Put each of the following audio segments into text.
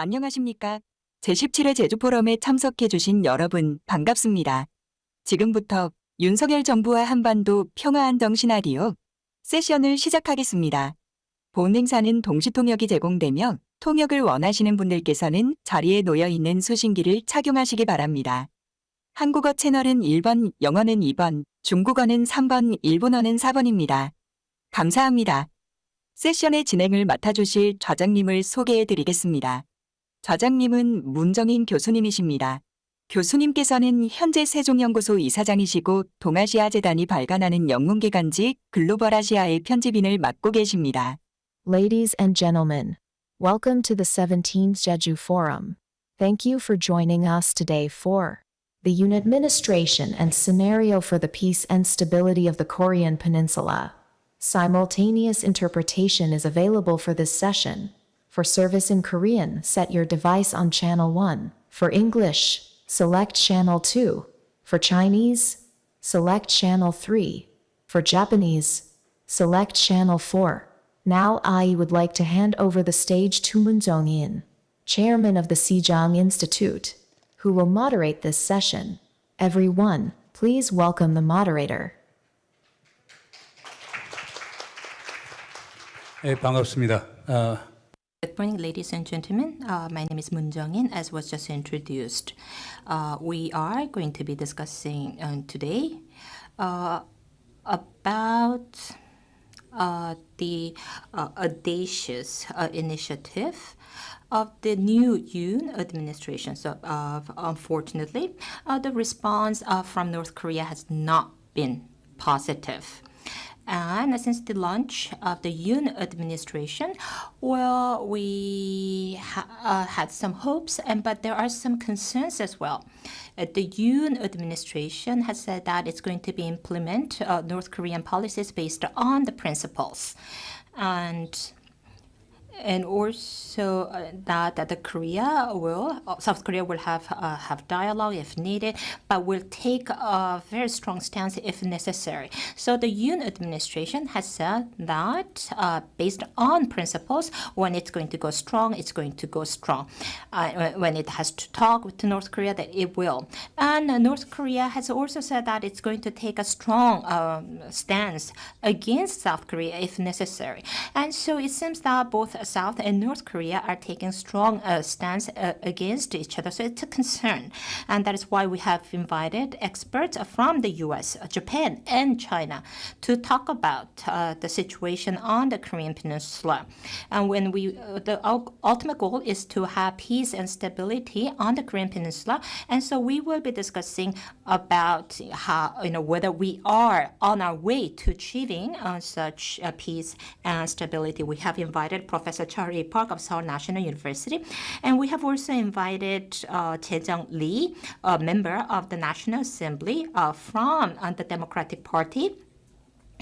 안녕하십니까? 제17회 제주 포럼에 참석해 주신 여러분 반갑습니다. 지금부터 윤석열 정부와 한반도 평화안정 시나리오 세션을 시작하겠습니다. 본 행사는 동시통역이 제공되며 통역을 원하시는 분들께서는 자리에 놓여 있는 수신기를 착용하시기 바랍니다. 한국어 채널은 1번, 영어는 2번, 중국어는 3번, 일본어는 4번입니다. 감사합니다. 세션의 진행을 맡아주실 좌장님을 소개해 드리겠습니다. 좌장님은 문정인 교수님이십니다. 교수님께서는 현재 세종연구소 이사장이시고 동아시아 재단이 발간하는 영문기관지 글로벌 아시아의 편집인을 맡고 계십니다. Ladies and gentlemen, welcome to the 17th Jeju Forum. Thank you for joining us today for the Yoon administration and scenario for the peace and stability of the Korean Peninsula. Simultaneous interpretation is available for this session. For service in Korean, set your device on channel 1. For English, select channel 2. For Chinese, select channel 3. For Japanese, select channel 4. Now I would like to hand over the stage to Moon Jong-in, chairman of the Sejong Institute, who will moderate this session. Everyone, please welcome the moderator. 네, 반갑습니다. Good morning, ladies and gentlemen. My name is Moon Jong-in, as was just introduced. We are going to be discussing today about the audacious initiative of the new Yoon administration. So, unfortunately, the response from North Korea has not been positive. And since the launch of the Yoon administration, well, we had some hopes, but there are some concerns as well. The Yoon administration has said that it's going to be implement North Korean policies based on the principles, and also that South Korea will have dialogue if needed, but will take a very strong stance if necessary. So the Yoon administration has said that based on principles, when it's going to go strong, it's going to go strong. When it has to talk with North Korea, that it will. And North Korea has also said that it's going to take a strong stance against South Korea if necessary. And so it seems that both South and North Korea are taking strong stance against each other. So it's a concern. And that is why we have invited experts from the US, Japan, and China to talk about the situation on the Korean Peninsula. And when the ultimate goal is to have peace and stability on the Korean Peninsula. And so we will be discussing about how, whether we are on our way to achieving such peace and stability. We have invited Professor Charlie Park of Seoul National University, and we have also invited Jae-jung Lee, a member of the National Assembly from the Democratic Party.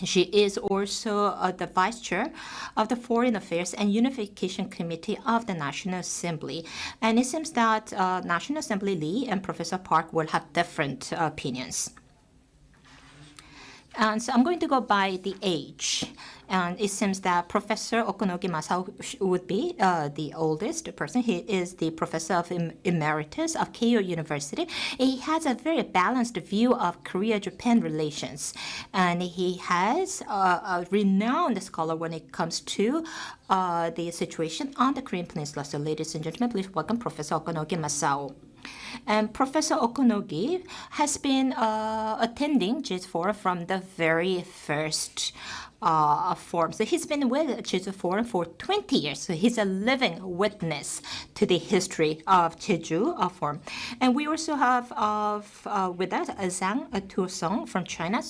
She is also the vice chair of the Foreign Affairs and Unification Committee of the National Assembly. And it seems that National Assembly Lee and Professor Park will have different opinions. And so I'm going to go by the age. And it seems that Professor Okonogi Masao would be the oldest person. He is the professor of emeritus of Keio University. He has a very balanced view of Korea-Japan relations. And he has a renowned scholar when it comes to the situation on the Korean Peninsula. So ladies and gentlemen, please welcome Professor Okonogi Masao. And Professor Okonogi has been attending Jeju Forum from the very first forum. So he's been with Jeju Forum for 20 years. So he's a living witness to the history of Jeju Forum. And we also have with us Zhang Tuosong from China.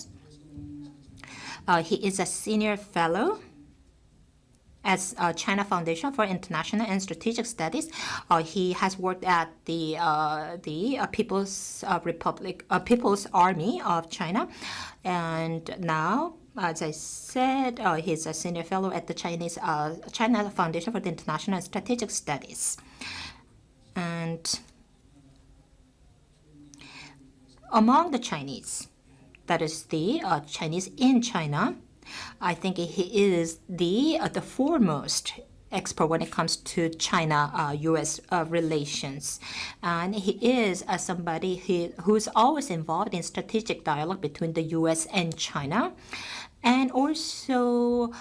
He is a senior fellow as China Foundation for International and Strategic Studies. He has worked at the People's Army of China, and now, as I said, he's a senior fellow at the China Foundation for the International and Strategic Studies. And among the Chinese, that is the Chinese in China, I think he is the foremost expert when it comes to China-U.S. relations. And he is somebody who's always involved in strategic dialogue between the U.S. and China. And also,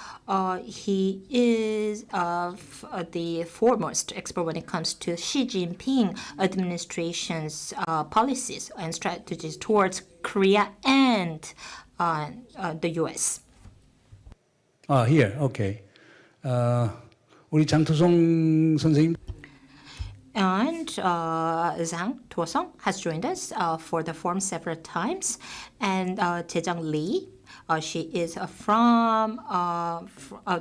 he is the foremost expert when it comes to Xi Jinping administration's policies and strategies towards Korea and the U.S. Here, okay. 우리 장투성 선생님. And Zhang Tuosong has joined us for the forum several times. And Jae-jung Lee, she is from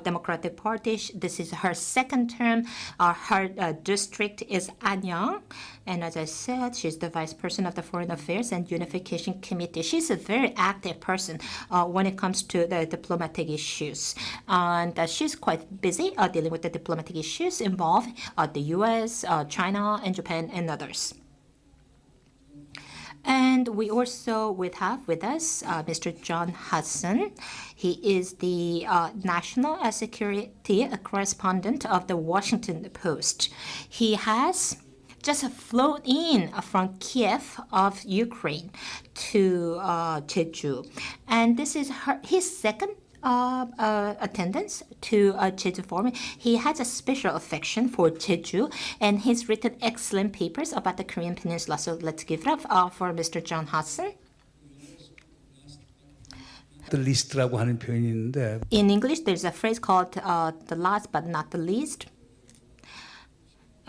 Democratic Party. This is her second term. Her district is Anyang. And as I said, she's the vice president of the Foreign Affairs and Unification Committee. She's a very active person when it comes to the diplomatic issues. And she's quite busy dealing with the diplomatic issues involved the U.S., China, and Japan, and others. And we also have with us Mr. John Hudson. He is the national security correspondent of the Washington Post. He has just flown in from Kiev of Ukraine to Jeju. And this is his second attendance to Jeju Forum. He has a special affection for Jeju, and he's written excellent papers about the Korean Peninsula. So let's give it up for Mr. John Hudson. The least라고 하는 표현인데. In English, there's a phrase called the last but not the least.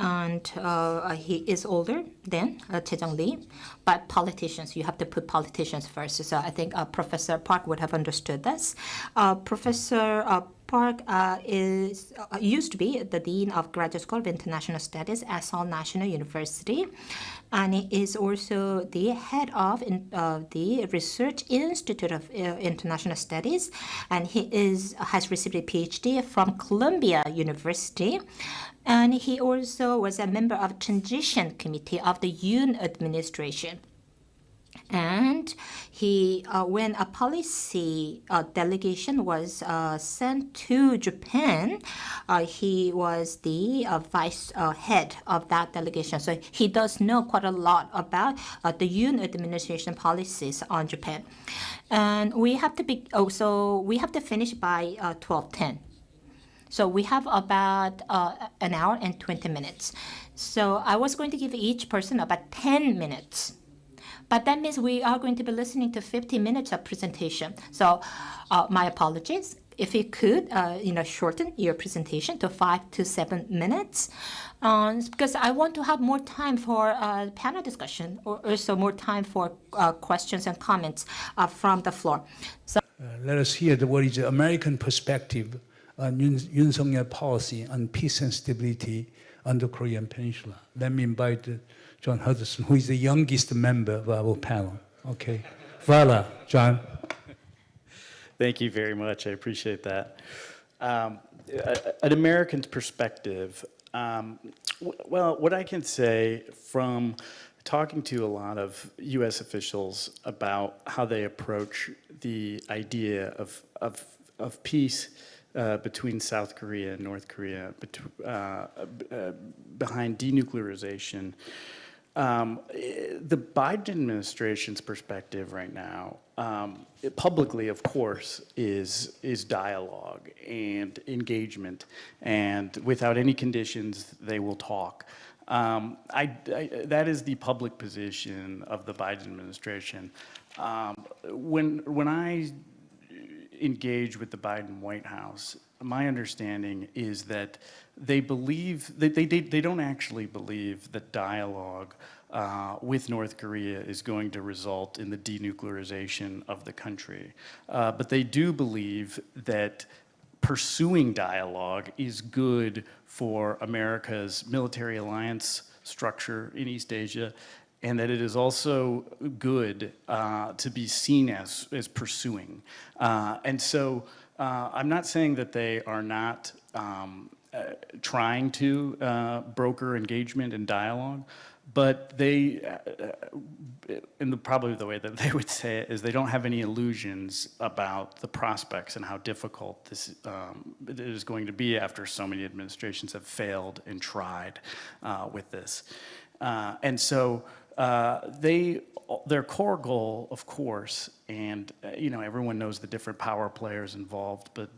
And he is older than Jae-jung Lee. But politicians, you have to put politicians first. So I think Professor Park would have understood this. Professor Park used to be the Dean of Graduate School of International Studies at Seoul National University. And he is also the head of the Research Institute of International Studies. And he has received a PhD from Columbia University. And he also was a member of the Transition Committee of the Yoon administration. And he, when a policy delegation was sent to Japan, he was the vice head of that delegation. So he does know quite a lot about the Yoon administration policies on Japan. And we have to finish by 12:10. So we have about an hour and 20 minutes. So I was going to give each person about 10 minutes. But that means we are going to be listening to 50 minutes of presentation. So my apologies. If you could, shorten your presentation to 5 to 7 minutes, because I want to have more time for panel discussion, or also more time for questions and comments from the floor. So Let us hear what is the American perspective on Yoon Suk-yeol policy on peace and stability on the Korean Peninsula. Let me invite John Hudson, who is the youngest member of our panel. Okay, voila, John. Thank you very much. I appreciate that. An American's perspective, well, what I can say from talking to a lot of U.S. officials about how they approach the idea of peace between South Korea and North Korea, behind denuclearization. The Biden administration's perspective right now, publicly, of course, is dialogue and engagement, and without any conditions, they will talk. That is the public position of the Biden administration. When I engage with the Biden White House, my understanding is that they believe that they don't actually believe that dialogue with North Korea is going to result in the denuclearization of the country. But they do believe that pursuing dialogue is good for America's military alliance structure in East Asia, and that it is also good to be seen as pursuing. And so I'm not saying that they are not trying to broker engagement and dialogue, But they, probably the way that they would say it is they don't have any illusions about the prospects and how difficult this it is going to be after so many administrations have failed and tried with this. And so their core goal, of course, and everyone knows the different power players involved, but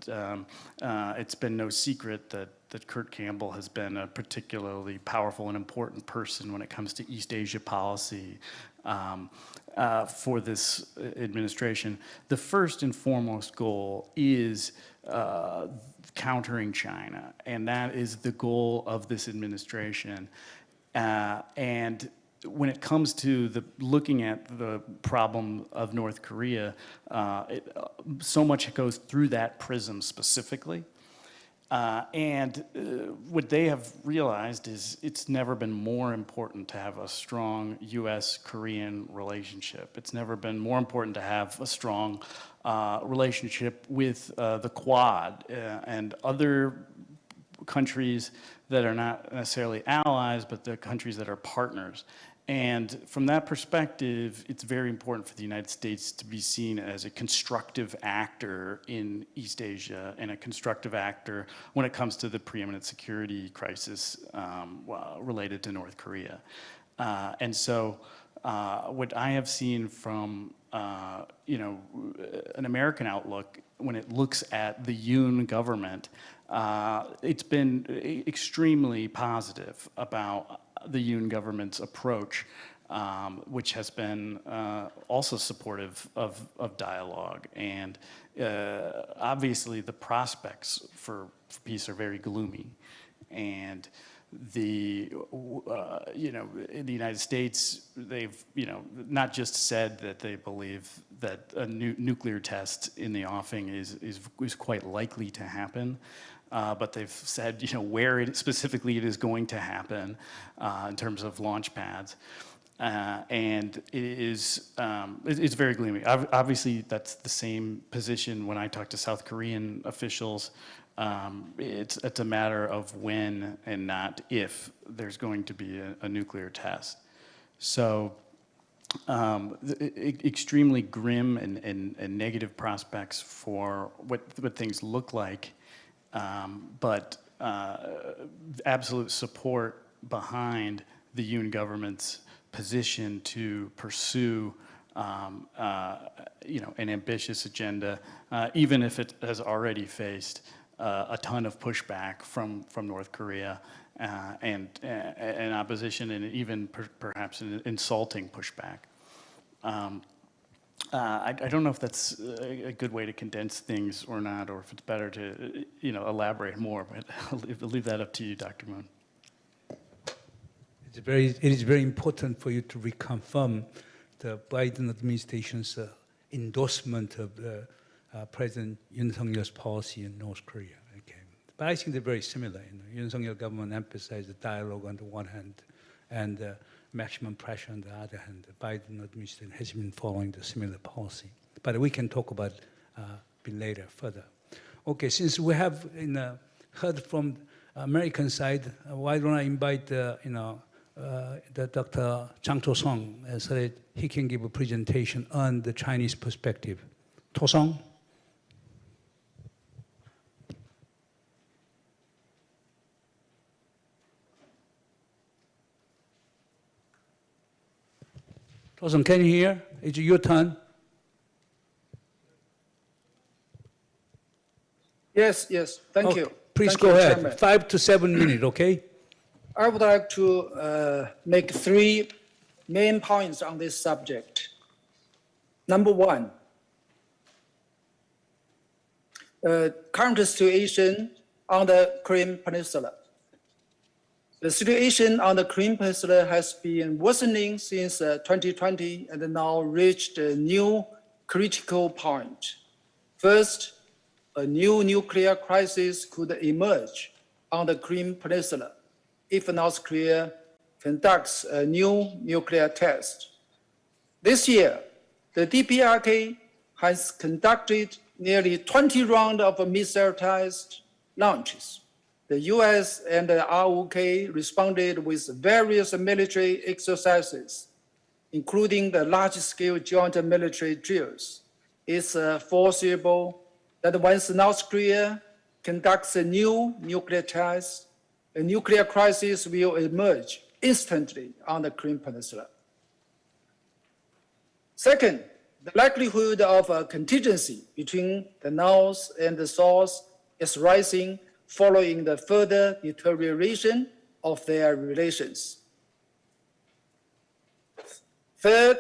it's been no secret that Kurt Campbell has been a particularly powerful and important person when it comes to East Asia policy for this administration. The first and foremost goal is countering China, and that is the goal of this administration. And when it comes to looking at the problem of North Korea, so much goes through that prism specifically. What they have realized is it's never been more important to have a strong U.S.-Korean relationship. It's never been more important to have a strong relationship with the Quad and other countries that are not necessarily allies, but the countries that are partners. And from that perspective, it's very important for the United States to be seen as a constructive actor in East Asia and a constructive actor when it comes to the preeminent security crisis related to North Korea. And so what I have seen from an American outlook when it looks at the Yoon government, it's been extremely positive about the Yoon government's approach, which has been also supportive of dialogue. And obviously the prospects for peace are very gloomy. And in the United States, they've not just said that they believe that a nuclear test in the offing is quite likely to happen, but they've said where specifically it is going to happen in terms of launch pads, and it's very gloomy. Obviously, that's the same position when I talk to South Korean officials. It's a matter of when and not if there's going to be a nuclear test. So extremely grim and negative prospects for what things look like, but absolute support behind the Yoon government's position to pursue an ambitious agenda, even if it has already faced a ton of pushback from North Korea and opposition, and even perhaps an insulting pushback. I don't know if that's a good way to condense things or not, or if it's better to elaborate more, but I'll leave that up to you, Dr. Moon. It is very important for you to reconfirm the Biden administration's endorsement of the President Yoon Suk-yeol's policy in North Korea. Okay. But I think they're very similar. Yoon Suk-yeol government emphasized the dialogue on the one hand and maximum pressure on the other hand. The Biden administration has been following the similar policy. But we can talk about it later further. Okay, since we have heard from American side, why don't I invite the Dr. Chang To-sung so that he can give a presentation on the Chinese perspective. To-sung? To-sung, can you hear? It's your turn. Yes. Thank you. Please Thank go you, ahead. Chairman. 5 to 7 minutes, okay? I would like to make 3 main points on this subject. Number 1, current situation on the Korean Peninsula. The situation on the Korean Peninsula has been worsening since 2020 and now reached a new critical point. First, a new nuclear crisis could emerge on the Korean Peninsula if North Korea conducts a new nuclear test. This year, the DPRK has conducted nearly 20 rounds of missile test launches. the US and the ROK responded with various military exercises, including the large-scale joint military drills. It's foreseeable that once North Korea conducts a new nuclear test, a nuclear crisis will emerge instantly on the Korean Peninsula. Second, the likelihood of a contingency between the North and the South is rising following the further deterioration of their relations. Third,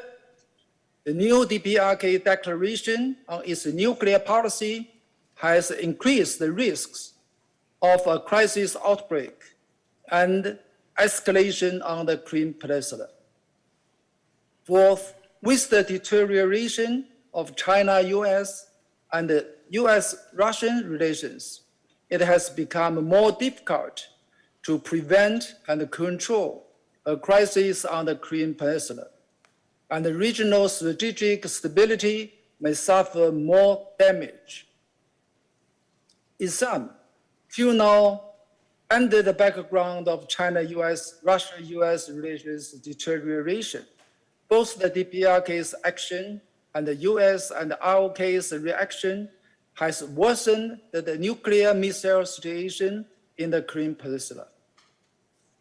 the new DPRK declaration on its nuclear policy has increased the risks of a crisis outbreak and escalation on the Korean Peninsula. Fourth, with the deterioration of China-US and US-Russian relations, it has become more difficult to prevent and control a crisis on the Korean Peninsula, and the regional strategic stability may suffer more damage. In sum, till now, under the background of China-US, Russia-US relations deterioration, both the DPRK's action and the US and ROK's reaction has worsened the nuclear missile situation in the Korean Peninsula.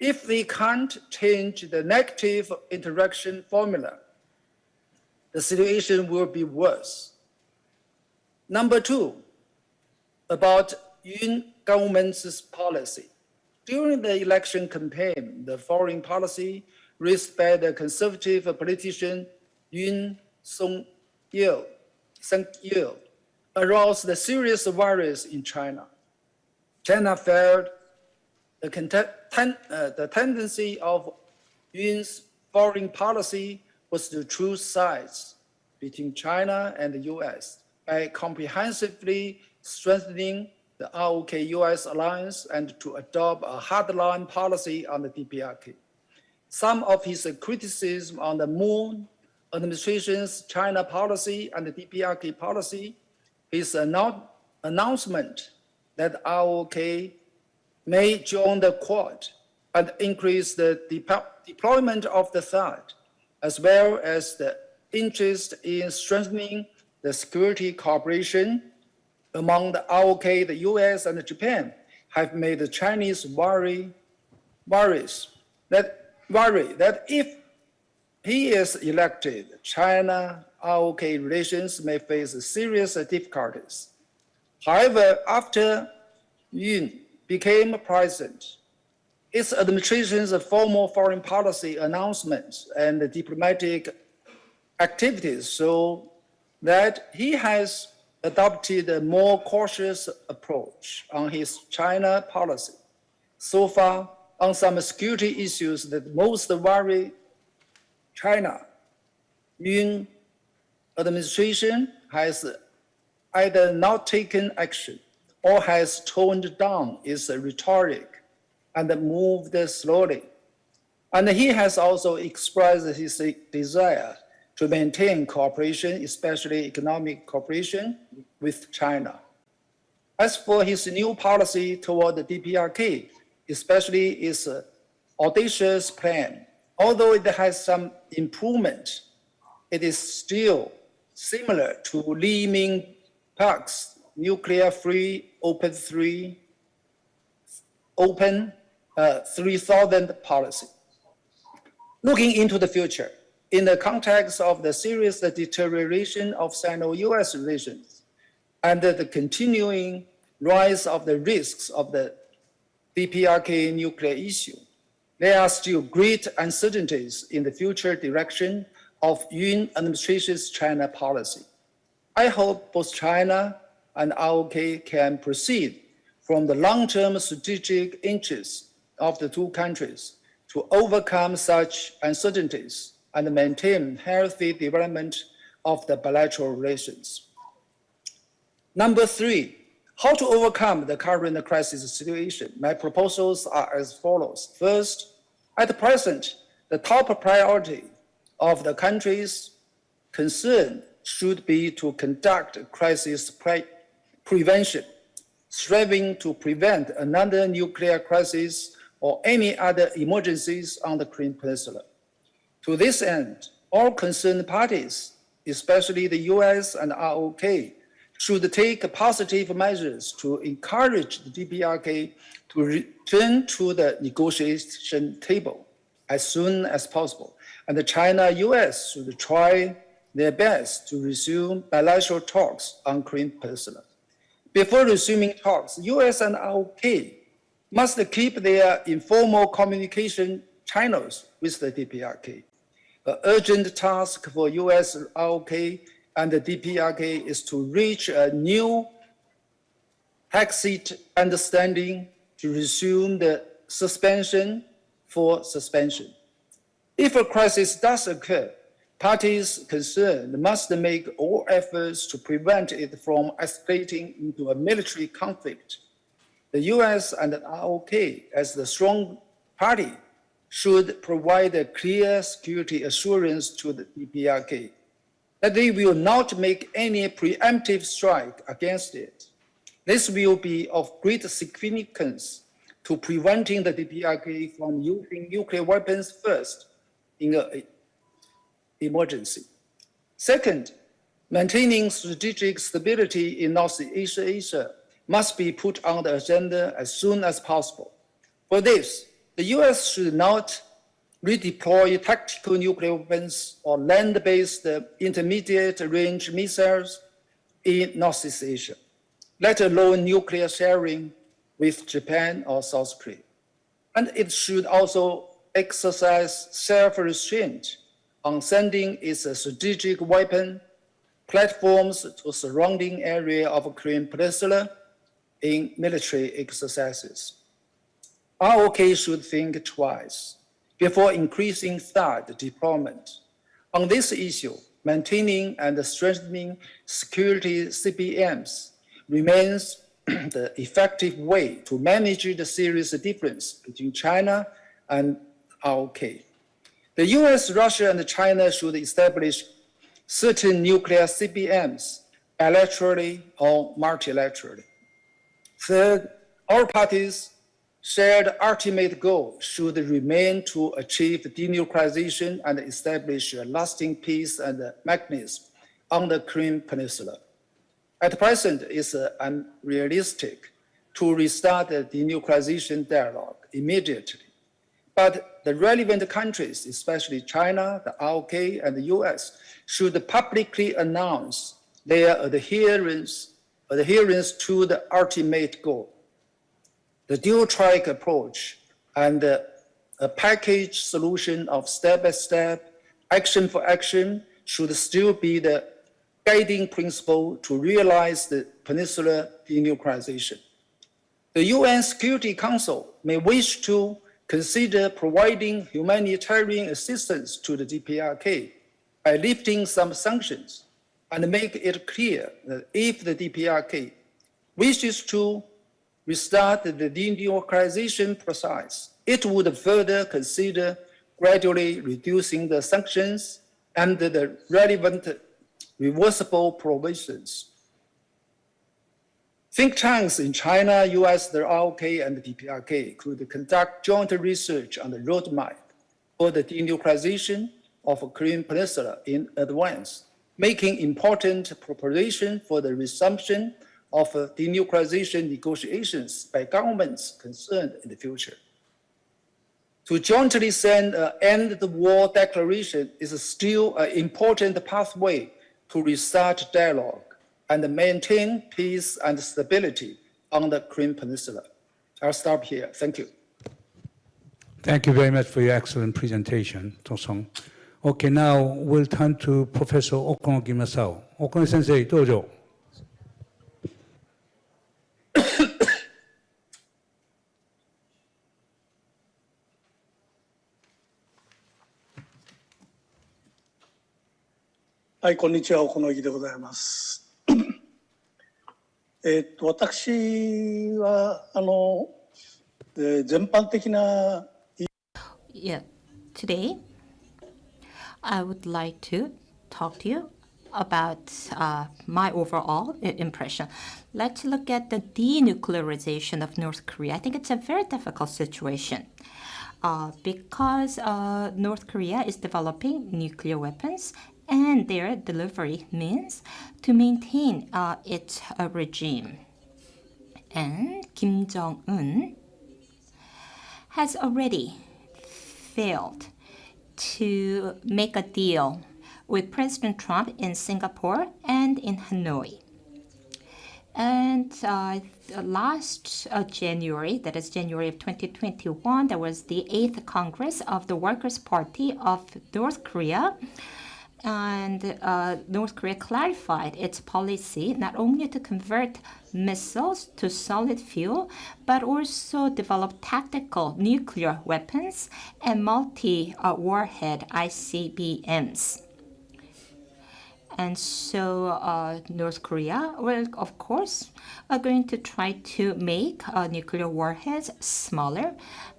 If they can't change the negative interaction formula, the situation will be worse. Number two, about Yoon government's policy. During the election campaign, the foreign policy raised by the conservative politician Yoon Sung-yeol aroused the serious worries in China. China felt the tendency of Yoon's foreign policy was to choose sides between China and the US by comprehensively strengthening the ROK-US alliance and to adopt a hardline policy on the DPRK. Some of his criticism on the Moon administration's China policy and the DPRK policy, his announcement that ROK may join the Quad and increase the deployment of the THAAD, as well as the interest in strengthening the security cooperation among the ROK, the US, and Japan, have made the Chinese worry that if he is elected, China-ROK relations may face serious difficulties. However, after Yoon became president, its administration's formal foreign policy announcements and diplomatic activities show that he has adopted a more cautious approach on his China policy. So far, on some security issues that most worry China, Yoon administration has either not taken action or has toned down its rhetoric and moved slowly. And he has also expressed his desire to maintain cooperation, especially economic cooperation with China. As for his new policy toward the DPRK, especially its audacious plan, although it has some improvement, it is still similar to Lee Min-park's nuclear-free open 3000 policy. Looking into the future, in the context of the serious deterioration of Sino-US relations and the continuing rise of the risks of the DPRK nuclear issue, there are still great uncertainties in the future direction of Yoon administration's China policy. I hope both China and ROK can proceed from the long-term strategic interests of the two countries to overcome such uncertainties and maintain healthy development of the bilateral relations. Number three, how to overcome the current crisis situation. My proposals are as follows. First, at present, the top priority of the countries concerned should be to conduct crisis prevention striving to prevent another nuclear crisis or any other emergencies on the Korean Peninsula. To this end, all concerned parties, especially the US and ROK, should take positive measures to encourage the DPRK to return to the negotiation table as soon as possible. And China-US should try their best to resume bilateral talks on Korean Peninsula. Before resuming talks, US and ROK must keep their informal communication channels with the DPRK. An urgent task for US, ROK, and the DPRK is to reach a new exit understanding to resume the suspension for suspension. If a crisis does occur, parties concerned must make all efforts to prevent it from escalating into a military conflict. The US and the ROK, as the strong party, should provide a clear security assurance to the DPRK that they will not make any preemptive strike against it. This will be of great significance to preventing the DPRK from using nuclear weapons first in an emergency. Second, maintaining strategic stability in Northeast Asia must be put on the agenda as soon as possible. For this, the US should not redeploy tactical nuclear weapons or land-based intermediate-range missiles in Northeast Asia, let alone nuclear sharing with Japan or South Korea. And it should also exercise self-restraint on sending its strategic weapon platforms to surrounding area of Korean Peninsula in military exercises. ROK should think twice before increasing THAAD deployment. On this issue, maintaining and strengthening security CBMs remains the effective way to manage the serious difference between China and ROK. The US, Russia, and China should establish certain nuclear CBMs bilaterally or multilaterally. Third, all parties' shared ultimate goal should remain to achieve denuclearization and establish a lasting peace and mechanism on the Korean Peninsula. At present, it's unrealistic to restart the denuclearization dialogue immediately. But the relevant countries, especially China, the ROK, and the US, should publicly announce their adherence to the ultimate goal. The dual-track approach and a package solution of step-by-step, action for action should still be the guiding principle to realize the peninsula denuclearization. The UN Security Council may wish to consider providing humanitarian assistance to the DPRK by lifting some sanctions and make it clear that if the DPRK wishes to restart the denuclearization process, it would further consider gradually reducing the sanctions and the relevant reversible provisions. Think tanks in China, US, the ROK, and the DPRK could conduct joint research on the roadmap for the denuclearization of the Korean Peninsula in advance, making important preparation for the resumption of denuclearization negotiations by governments concerned in the future. To jointly send an end the war declaration is still an important pathway to restart dialogue and maintain peace and stability on the Korean Peninsula. I'll stop here. Thank you. Thank you very much for your excellent presentation, Dong-sung. Okay, now we'll turn to Professor Okonogi Masao. Okonogi Sensei, dojo. はい、こんにちは、小野木でございます。私は全般的な Yeah, today I would like to talk to you about my overall impression. Let's look at the denuclearization of North Korea. I think it's a very difficult situation because North Korea is developing nuclear weapons, and their delivery means to maintain its regime. And Kim Jong-un has already failed to make a deal with President Trump in Singapore and in Hanoi. And last January, that is January of 2021, there was the 8th Congress of the Workers' Party of North Korea. And North Korea clarified its policy not only to convert missiles to solid fuel, but also develop tactical nuclear weapons and multi-warhead ICBMs. And so North Korea will, of course, are going to try to make nuclear warheads smaller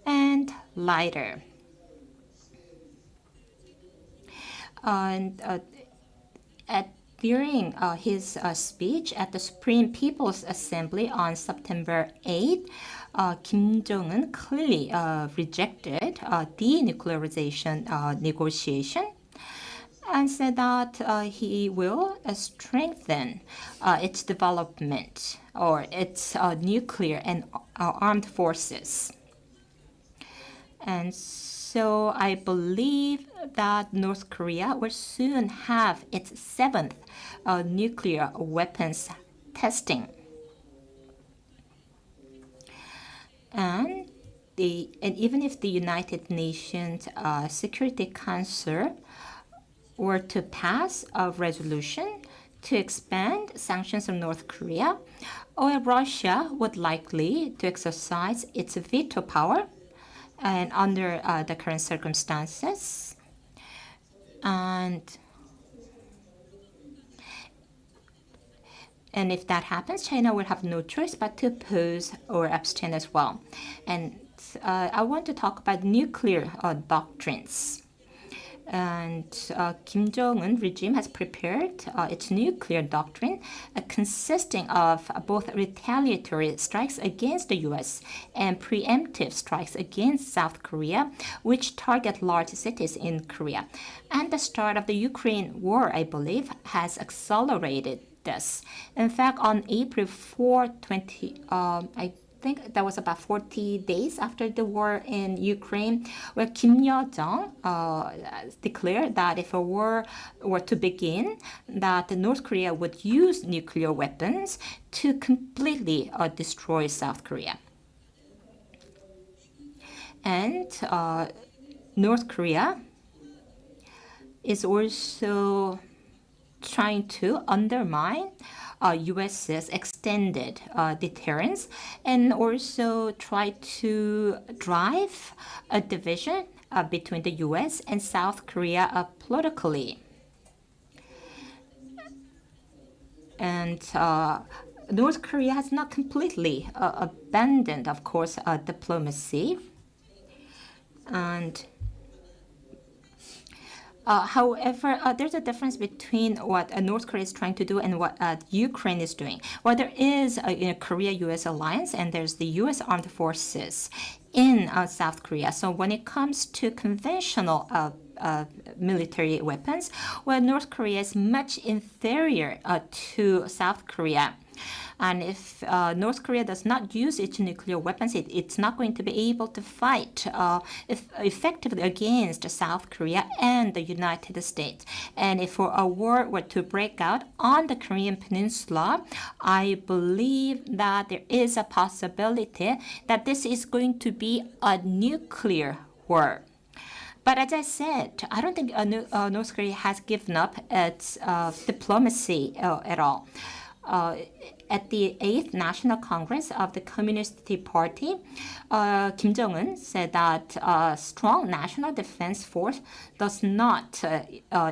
and lighter. And during his speech at the Supreme People's Assembly on September 8, Kim Jong-un clearly rejected denuclearization negotiation and said that he will strengthen its development or its nuclear and armed forces. And so I believe that North Korea will soon have its 7th nuclear weapons testing. And even if the United Nations Security Council were to pass a resolution to expand sanctions on North Korea, or Russia would likely to exercise its veto power, and under the current circumstances, and if that happens, China will have no choice but to oppose or abstain as well. And I want to talk about nuclear doctrines. And Kim Jong-un regime has prepared its nuclear doctrine consisting of both retaliatory strikes against the U.S. and preemptive strikes against South Korea, which target large cities in Korea. And the start of the Ukraine war, I believe, has accelerated this. In fact, on April 4, I think that was about 40 days after the war in Ukraine, where Kim Yo-jong declared that if a war were to begin, that North Korea would use nuclear weapons to completely destroy South Korea. And North Korea is also trying to undermine U.S.'s extended deterrence and also try to drive a division between the U.S. and South Korea politically. And North Korea has not completely abandoned, of course, diplomacy. And however, there's a difference between what North Korea is trying to do and what Ukraine is doing. Well, there is a Korea-U.S. alliance, and there's the U.S. armed forces in South Korea. So when it comes to conventional military weapons, well, North Korea is much inferior to South Korea. And if North Korea does not use its nuclear weapons, it's not going to be able to fight effectively against South Korea and the United States. And if a war were to break out on the Korean Peninsula, I believe that there is a possibility that this is going to be a nuclear war. But as I said, I don't think North Korea has given up its diplomacy at all. At the 8th National Congress of the Communist Party, Kim Jong-un said that a strong national defense force does not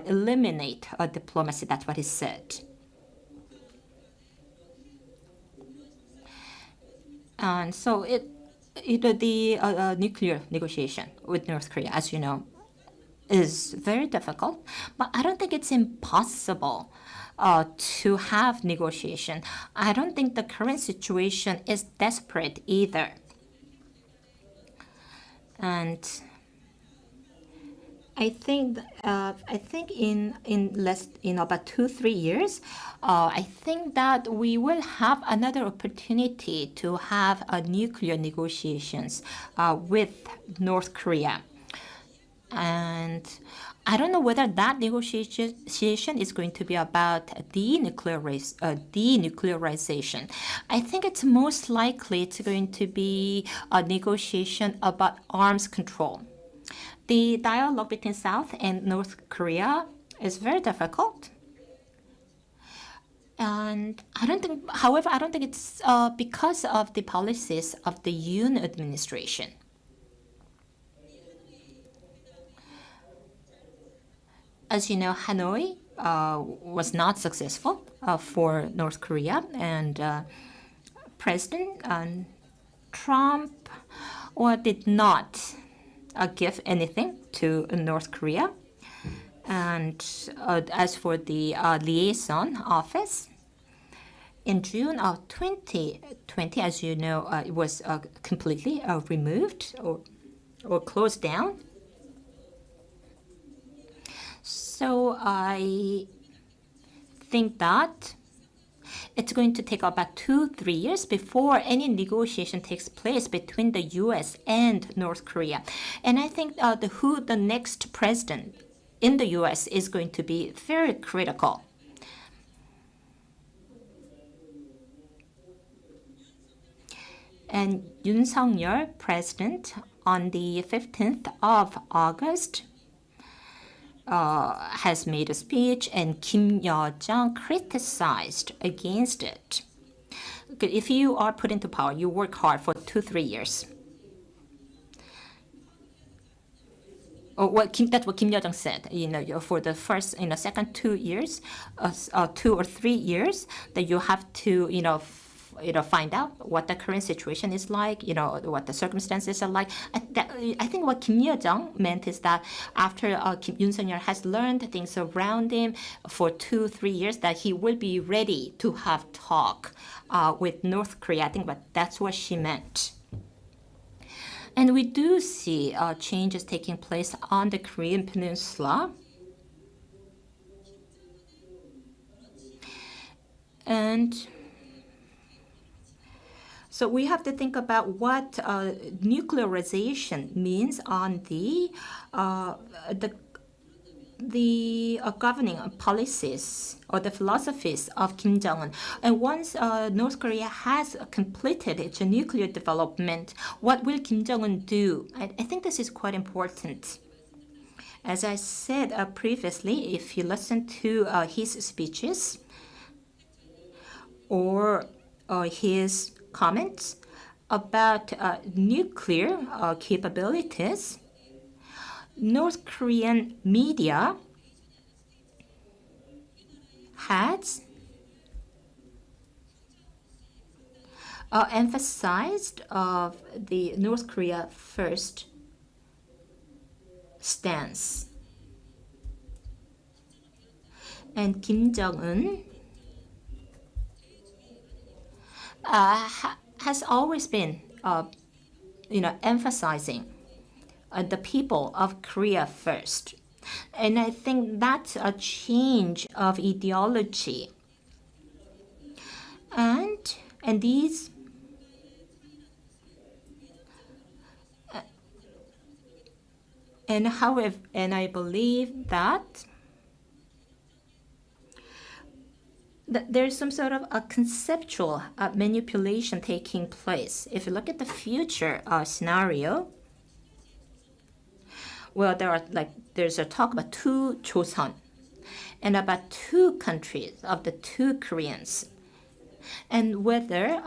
eliminate diplomacy. That's what he said. And so the nuclear negotiation with North Korea, as you know, is very difficult, but I don't think it's impossible to have negotiation. I don't think the current situation is desperate either. And I think in about 2-3 years, I think that we will have another opportunity to have nuclear negotiations with North Korea. And I don't know whether that negotiation is going to be about denuclearization. I think it's most likely it's going to be a negotiation about arms control. The dialogue between South and North Korea is very difficult. And however, I don't think it's because of the policies of the Yoon administration. As you know, Hanoi was not successful for North Korea, and President Trump did not give anything to North Korea. And as for the liaison office, in June of 2020, as you know, it was completely removed or closed down. So I think that it's going to take about 2-3 years before any negotiation takes place between the U.S. and North Korea. And I think who the next president in the U.S. is going to be very critical. And Yoon Suk-yeol, president, on the 15th of August, has made a speech, and Kim Yo-jong criticized against it. If you are put into power, you work hard for 2-3 years. That's what Kim Yo-jong said. For the first, second 2 years, 2 or 3 years, that you have to, find out what the current situation is like, what the circumstances are like. I think what Kim Yo-jong meant is that after Yoon Suk-yeol has learned things around him for 2-3 years, that he will be ready to have talk with North Korea. I think that's what she meant. And we do see changes taking place on the Korean Peninsula. And so we have to think about what nuclearization means on the governing policies or the philosophies of Kim Jong-un. And once North Korea has completed its nuclear development, what will Kim Jong-un do? I think this is quite important. As I said previously, if you listen to his speeches or his comments about nuclear capabilities, North Korean media has emphasized the North Korea first stance. And Kim Jong-un has always been, emphasizing the people of Korea first. And I think that's a change of ideology. And these and I believe that there's some sort of a conceptual manipulation taking place. If you look at the future scenario, well, there's a talk about two Joseon and about two countries of the two Koreans, and whether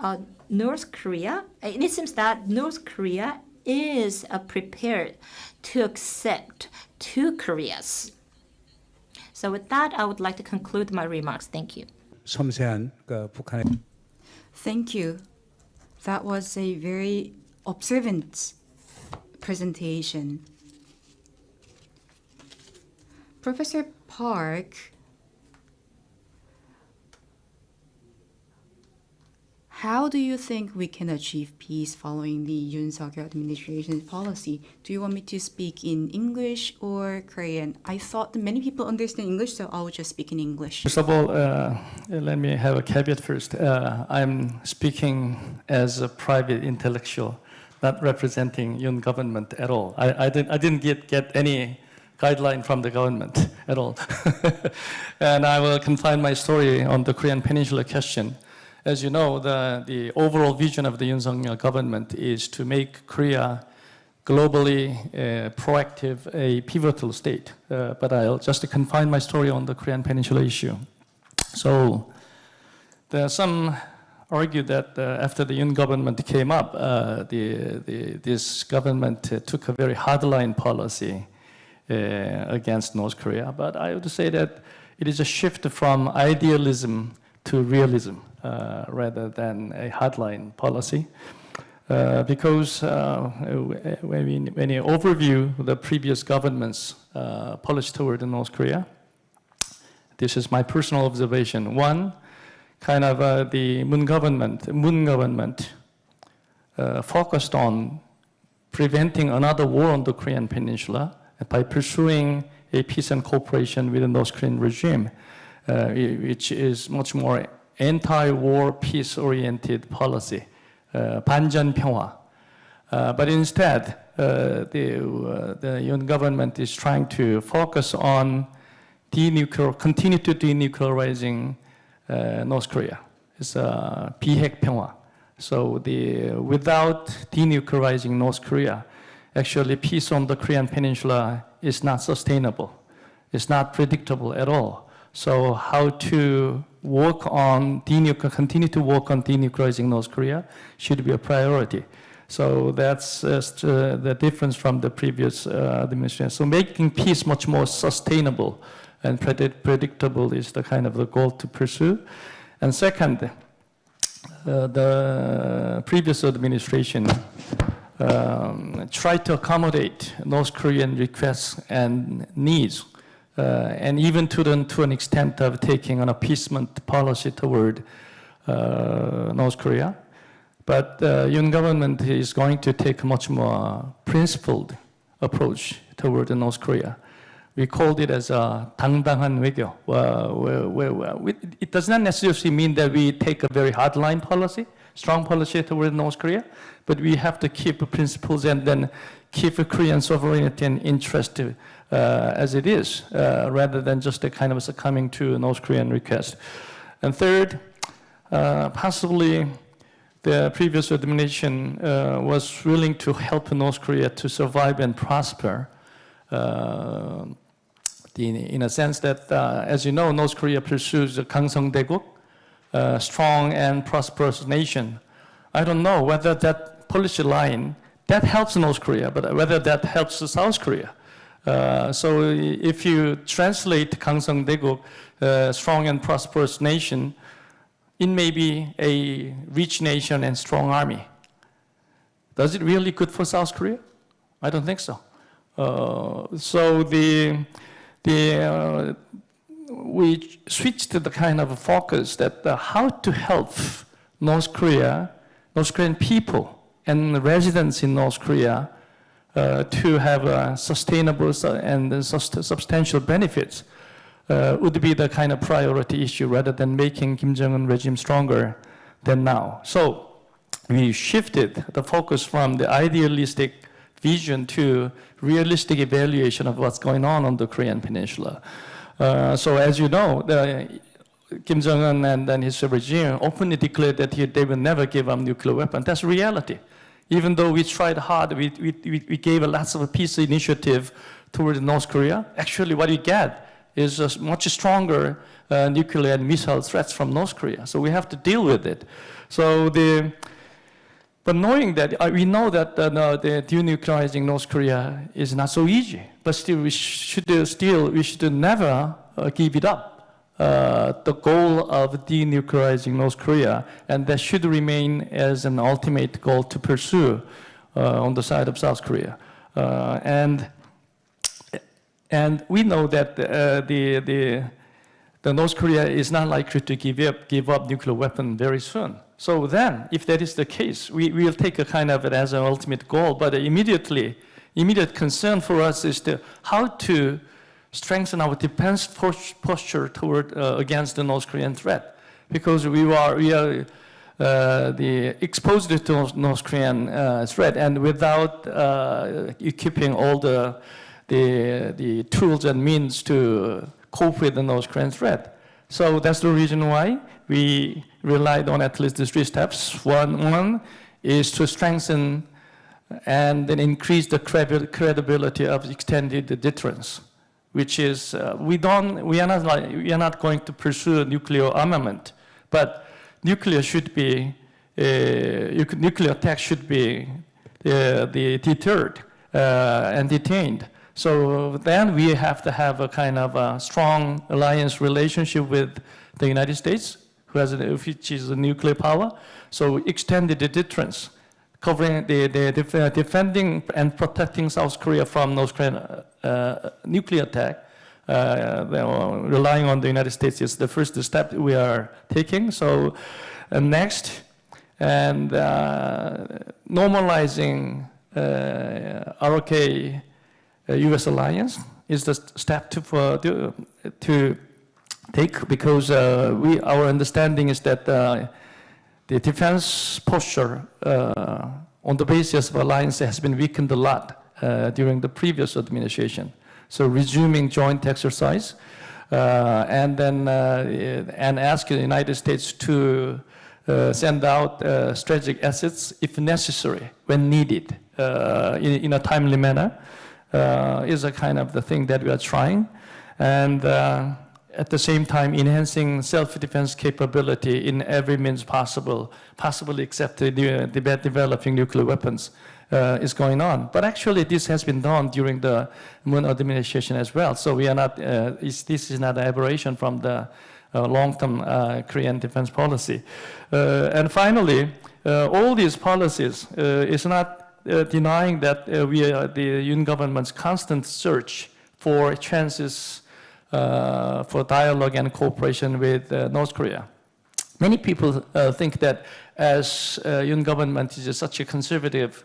North Korea, it seems that North Korea is prepared to accept two Koreas. So with that, I would like to conclude my remarks. Thank you. 섬세한 북한의 Thank you. That was a very observant presentation. Professor Park, how do you think we can achieve peace following the Yoon Suk-yeol administration's policy? Do you want me to speak in English or Korean? I thought that many people understand English, so I'll just speak in English. First of all, let me have a caveat first. I'm speaking as a private intellectual, not representing Yoon government at all. I didn't get any guideline from the government at all. And I will confine my story on the Korean Peninsula question. As you know, the overall vision of the Yoon Suk-yeol government is to make Korea globally proactive, a pivotal state. But I'll just confine my story on the Korean Peninsula issue. So there are some argue that after the Yoon government came up, this government took a very hardline policy against North Korea. But I would say that it is a shift from idealism to realism rather than a hardline policy. Because when you overview the previous government's policy toward North Korea, this is my personal observation. One, kind of the Moon government focused on preventing another war on the Korean Peninsula by pursuing a peace and cooperation with the North Korean regime, which is much more anti-war, peace-oriented policy, 반전 평화. But instead, the Yoon government is trying to focus on continue to denuclearizing North Korea. It's 비핵 평화. So without denuclearizing North Korea, actually peace on the Korean Peninsula is not sustainable. It's not predictable at all. So how to continue to work on denuclearizing North Korea should be a priority. So that's the difference from the previous administration. So making peace much more sustainable and predictable is the kind of the goal to pursue. And second, the previous administration tried to accommodate North Korean requests and needs, and even to an extent of taking an appeasement policy toward North Korea. But Yoon government is going to take a much more principled approach toward North Korea. We called it as a 당당한 외교. It does not necessarily mean that we take a very hardline policy, strong policy toward North Korea, but we have to keep principles and then keep Korean sovereignty and interest as it is, rather than just a kind of succumbing to North Korean request. And third, possibly the previous administration was willing to help North Korea to survive and prosper. In a sense that, as you know, North Korea pursues a 강성대국, strong and prosperous nation. I don't know whether that policy line, that helps North Korea, but whether that helps South Korea. So if you translate 강성대국, strong and prosperous nation, it may be a rich nation and strong army. Does it really good for South Korea? I don't think so. So we switched to the kind of focus that how to help North Korean people and residents in North Korea to have sustainable and substantial benefits would be the kind of priority issue rather than making Kim Jong-un regime stronger than now. So we shifted the focus from the idealistic vision to realistic evaluation of what's going on the Korean Peninsula. So as you know, Kim Jong-un and his regime openly declared that they will never give up nuclear weapons. That's reality. Even though we tried hard, we gave lots of peace initiative towards North Korea. Actually, what we get is a much stronger nuclear and missile threats from North Korea. So we have to deal with it. So but knowing that, we know that the denuclearizing North Korea is not so easy. But still, we should never give it up. The goal of denuclearizing North Korea, and that should remain as an ultimate goal to pursue on the side of South Korea. And And we know that the North Korea is not likely to give up nuclear weapon very soon. So then, if that is the case, we will take a kind of it as an ultimate goal. But immediate concern for us is how to strengthen our defense posture toward against the North Korean threat, because we are exposed to North Korean threat, and without equipping all the tools and means to cope with the North Korean threat. So that's the reason why we relied on at least the 3 steps. One is to strengthen and then increase the credibility of extended deterrence, which is we are not going to pursue nuclear armament, but nuclear attack should be deterred and detained. So then we have to have a kind of a strong alliance relationship with the United States, which is a nuclear power. So extended deterrence, covering defending and protecting South Korea from North Korean nuclear attack, relying on the United States is the first step we are taking. So next, and normalizing ROK U.S. alliance is the step to take, because our understanding is that the defense posture on the basis of alliance has been weakened a lot during the previous administration. So resuming joint exercise and then and ask the United States to send out strategic assets if necessary, when needed, in a timely manner, is a kind of the thing that we are trying. And at the same time, enhancing self-defense capability in every means possible, possibly except developing nuclear weapons, is going on. But actually, this has been done during the Moon administration as well. So we are not, this is not an aberration from the long-term Korean defense policy. And finally, all these policies is not denying that we are the Yoon government's constant search for chances for dialogue and cooperation with North Korea. Many people think that as Yoon government is such a conservative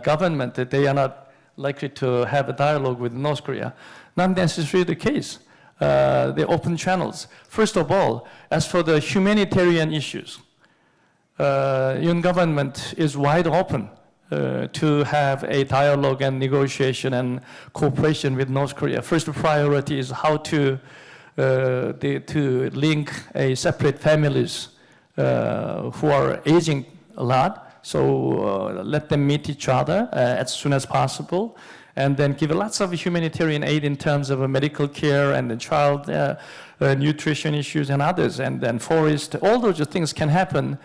government, that they are not likely to have a dialogue with North Korea. Not necessarily the case. The open channels. First of all, as for the humanitarian issues, Yoon government is wide open to have a dialogue and negotiation and cooperation with North Korea. First priority is how to link separate families who are aging a lot. So let them meet each other as soon as possible, and then give lots of humanitarian aid in terms of medical care and the child nutrition issues and others, and then forest. All those things can happen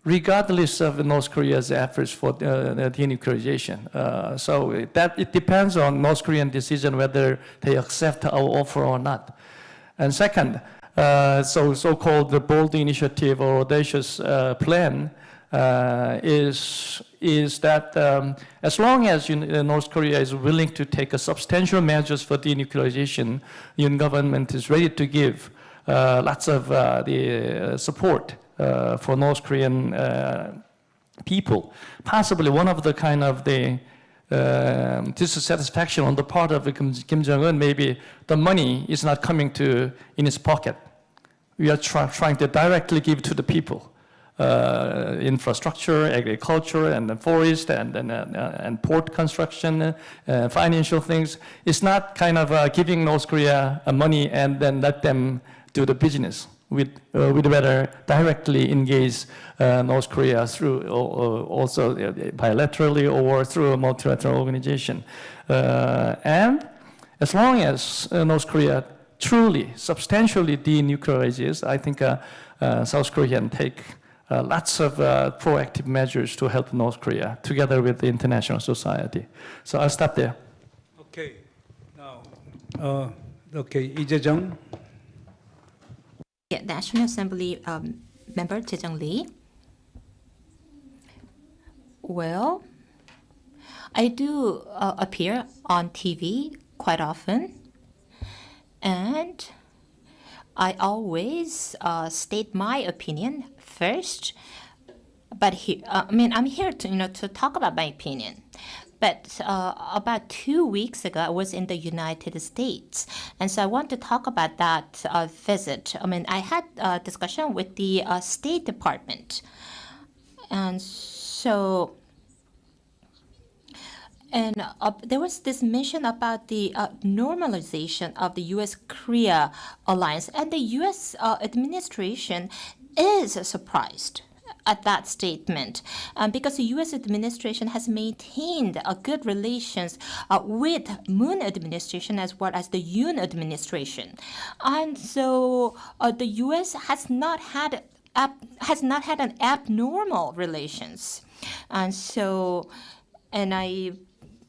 regardless of North Korea's efforts for denuclearization. So it depends on North Korean decision whether they accept our offer or not. And second, so-called the bold initiative or audacious plan is that as long as North Korea is willing to take a substantial measures for denuclearization, Yoon government is ready to give lots of the support for North Korean people. Possibly one of the kind of the dissatisfaction on the part of Kim Jong-un, maybe the money is not coming in his pocket. We are trying to directly give to the people. Infrastructure, agriculture, and the forest, and port construction, financial things. It's not kind of giving North Korea money and then let them do the business. We'd rather directly engage North Korea through also bilaterally or through a multilateral organization. And as long as North Korea truly, substantially denuclearizes, I think South Korea can take lots of proactive measures to help North Korea together with the international society. So I'll stop there. Okay. Now, okay, Lee Jae-jung. Yeah, National Assembly member Jae-jung Lee. Well, I do appear on TV quite often, And I always state my opinion first. But I'm here to to talk about my opinion. But about 2 weeks ago, I was in the United States, and so I want to talk about that visit. I had a discussion with the State Department, and so. And there was this mention about the normalization of the U.S.-Korea alliance, and the U.S. Administration is surprised at that statement because the U.S. administration has maintained good relations with Moon administration as well as the Yoon administration, and so the U.S. has not had an abnormal relations, and so, and I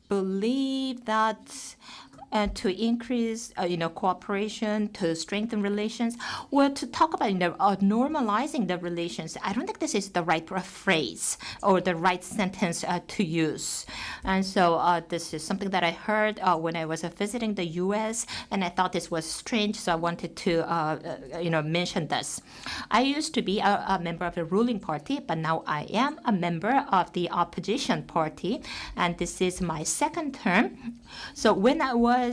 believe that to increase, cooperation, to strengthen relations, well, to talk about normalizing the relations, I don't think this is the right phrase or the right sentence to use. And so this is something that I heard when I was visiting the U.S., and I thought this was strange, so I wanted to, mention this. I used to be a member of the ruling party, but now I am a member of the opposition party, and this is my second term. So when I was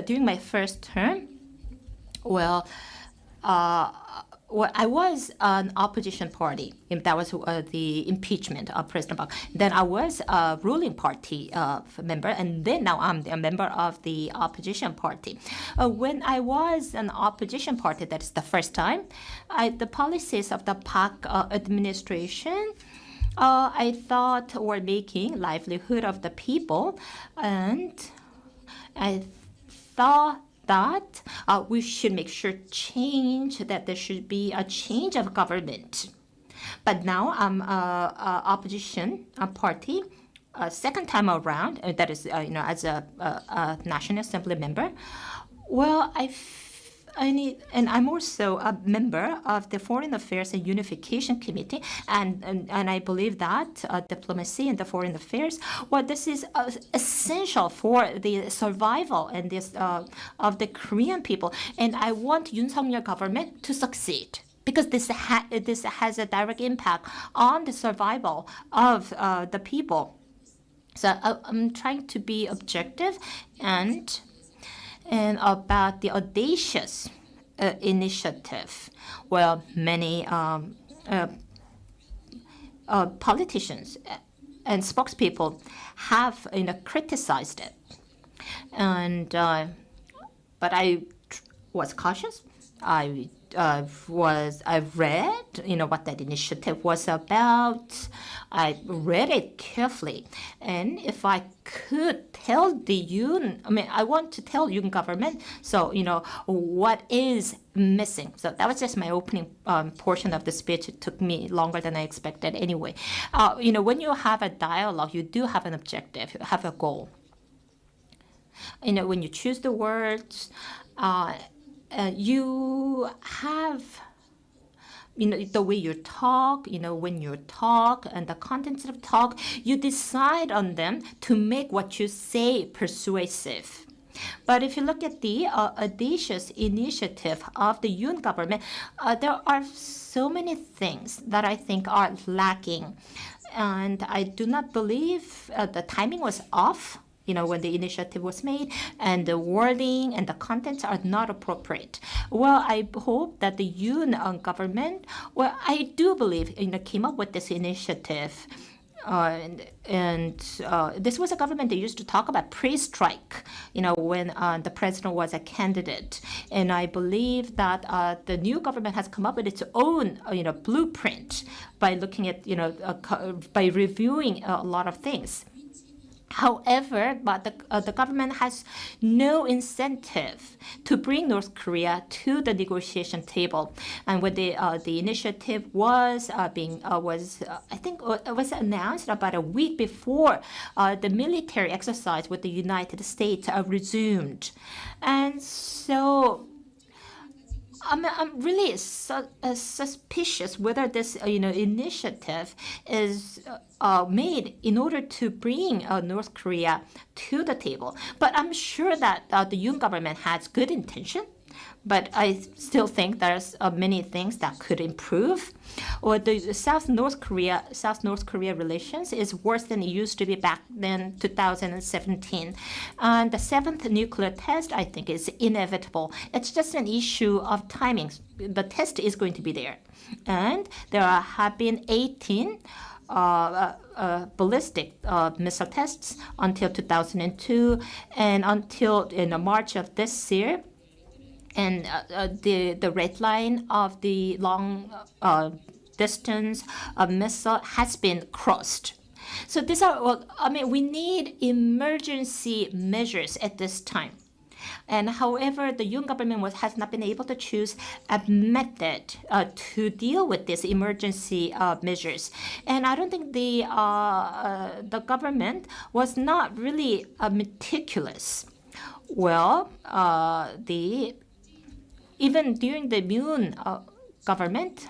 during my first term, I was an opposition party. That was the impeachment of President Park. Then I was a ruling party member, and then now I'm a member of the opposition party. When I was an opposition party, that is the first time, the policies of the Park administration I thought were making livelihood of the people, and I thought that we should make sure that there should be a change of government. But now I'm opposition party, second time around. That is, as a National Assembly member. Well, and I'm also a member of the Foreign Affairs and Unification Committee, and I believe that diplomacy and the foreign affairs, this is essential for the survival and this of the Korean people, and I want Yoon Suk-yeol government to succeed, because this has a direct impact on the survival of the people. So I'm trying to be objective and about the audacious initiative. Well, many politicians and spokespeople have criticized it, and but I was cautious. I read, what that initiative was about. I read it carefully, and if I could tell the Yoon, I want to tell Yoon government, so, what is missing. So that was just my opening portion of the speech. It took me longer than I expected anyway. When you have a dialogue, you do have an objective, you have a goal. When you choose the words, you have, the way you talk, when you talk and the contents of talk, you decide on them to make what you say persuasive. But if you look at the audacious initiative of the Yoon government, there are so many things that I think are lacking. And I do not believe the timing was off, when the initiative was made, and the wording and the contents are not appropriate. Well, I hope that the Yoon government, I do believe, came up with this initiative. This was a government that used to talk about pre-strike, when the president was a candidate. And I believe that the new government has come up with its own, blueprint by looking at, by reviewing a lot of things. However, but the government has no incentive to bring North Korea to the negotiation table. And when the initiative was I think it was announced about a week before the military exercise with the United States resumed. And so I'm really suspicious whether this initiative is made in order to bring North Korea to the table. But I'm sure that the Yoon government has good intention. But I still think there's many things that could improve. Or the South-North Korea relations is worse than it used to be back then, 2017. And the seventh nuclear test, I think, is inevitable. It's just an issue of timing. The test is going to be there. And there have been 18 ballistic missile tests until 2002, and until March of this year. And the red line of the long distance missile has been crossed. So these are, we need emergency measures at this time. And however, the Yoon government has not been able to choose a method to deal with these emergency measures. And I don't think the government was not really meticulous. Well, even during the Yoon government,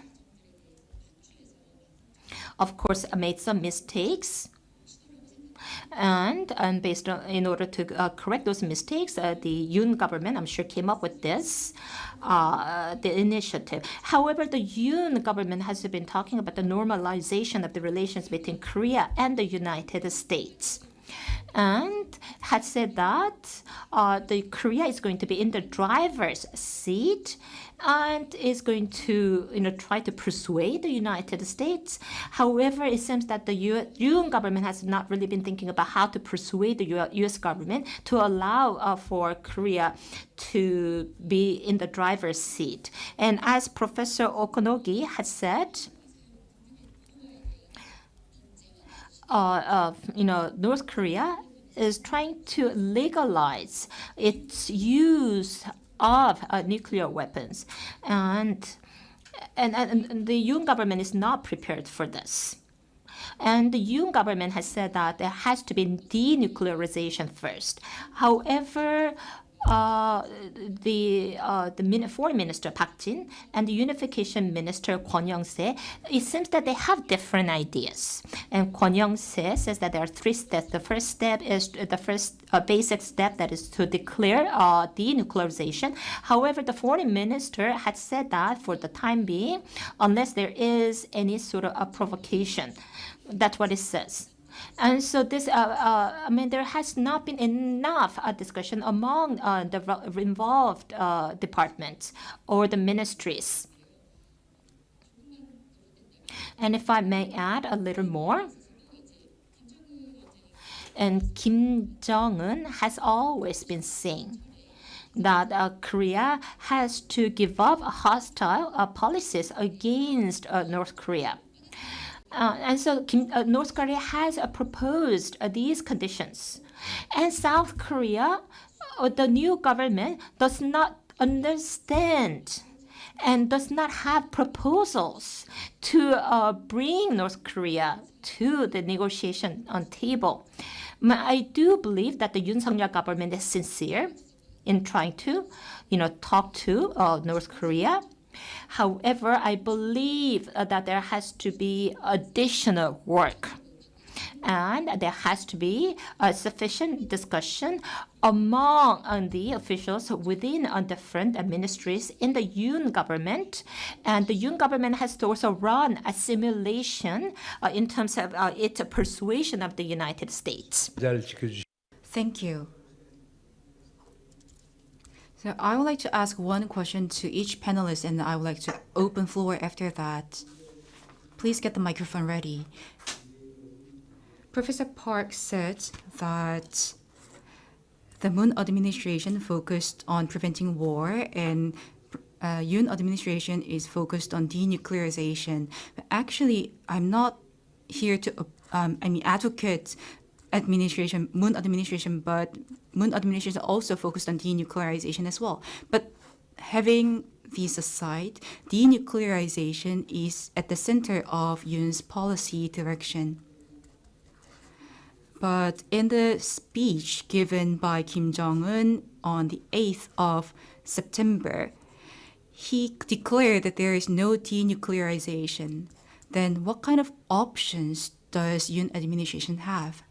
of course, made some mistakes. And based on, in order to correct those mistakes, the Yoon government, I'm sure, came up with this, the initiative. However, the Yoon government has been talking about the normalization of the relations between Korea and the United States. And had said that the Korea is going to be in the driver's seat and is going to try to persuade the United States. However, it seems that the Yoon government has not really been thinking about how to persuade the U.S. government to allow for Korea to be in the driver's seat. And as Professor Okonogi has said, North Korea is trying to legalize its use of nuclear weapons, and the Yoon government is not prepared for this. And the Yoon government has said that there has to be denuclearization first. However, the Foreign Minister Park Jin and the Unification Minister Kwon Young-se, it seems that they have different ideas. And Kwon Young-se says that there are 3 steps. The first step is the first basic step, that is to declare denuclearization. However, the Foreign Minister had said that for the time being, unless there is any sort of a provocation, that's what it says. And so this, there has not been enough discussion among the involved departments or the ministries. And if I may add a little more, and Kim Jong-un has always been saying that Korea has to give up hostile policies against North Korea. And so North Korea has proposed these conditions. And South Korea, the new government, does not understand and does not have proposals to bring North Korea to the negotiation table. I do believe that the Yoon Suk-yeol government is sincere in trying to, talk to North Korea. However, I believe that there has to be additional work, and there has to be sufficient discussion among the officials within different ministries in the Yoon government. And the Yoon government has to also run a simulation in terms of its persuasion of the United States. Thank you. So I would like to ask one question to each panelist, and I would like to open floor after that. Please get the microphone ready. Professor Park said that the Moon administration focused on preventing war, and Yoon administration is focused on denuclearization. But actually, I'm not here to advocate Moon administration, but Moon administration also focused on denuclearization as well. But having these aside, denuclearization is at the center of Yoon's policy direction. But in the speech given by Kim Jong-un on the 8th of September, he declared that there is no denuclearization, then what kind of options does Yoon administration have?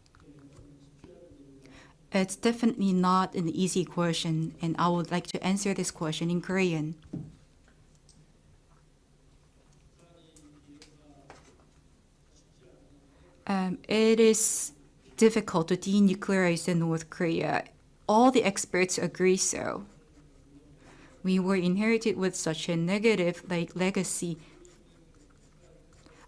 It's definitely not an easy question, and I would like to answer this question in Korean. It is difficult to denuclearize the North Korea. All the experts agree so. We were inherited with such a negative legacy.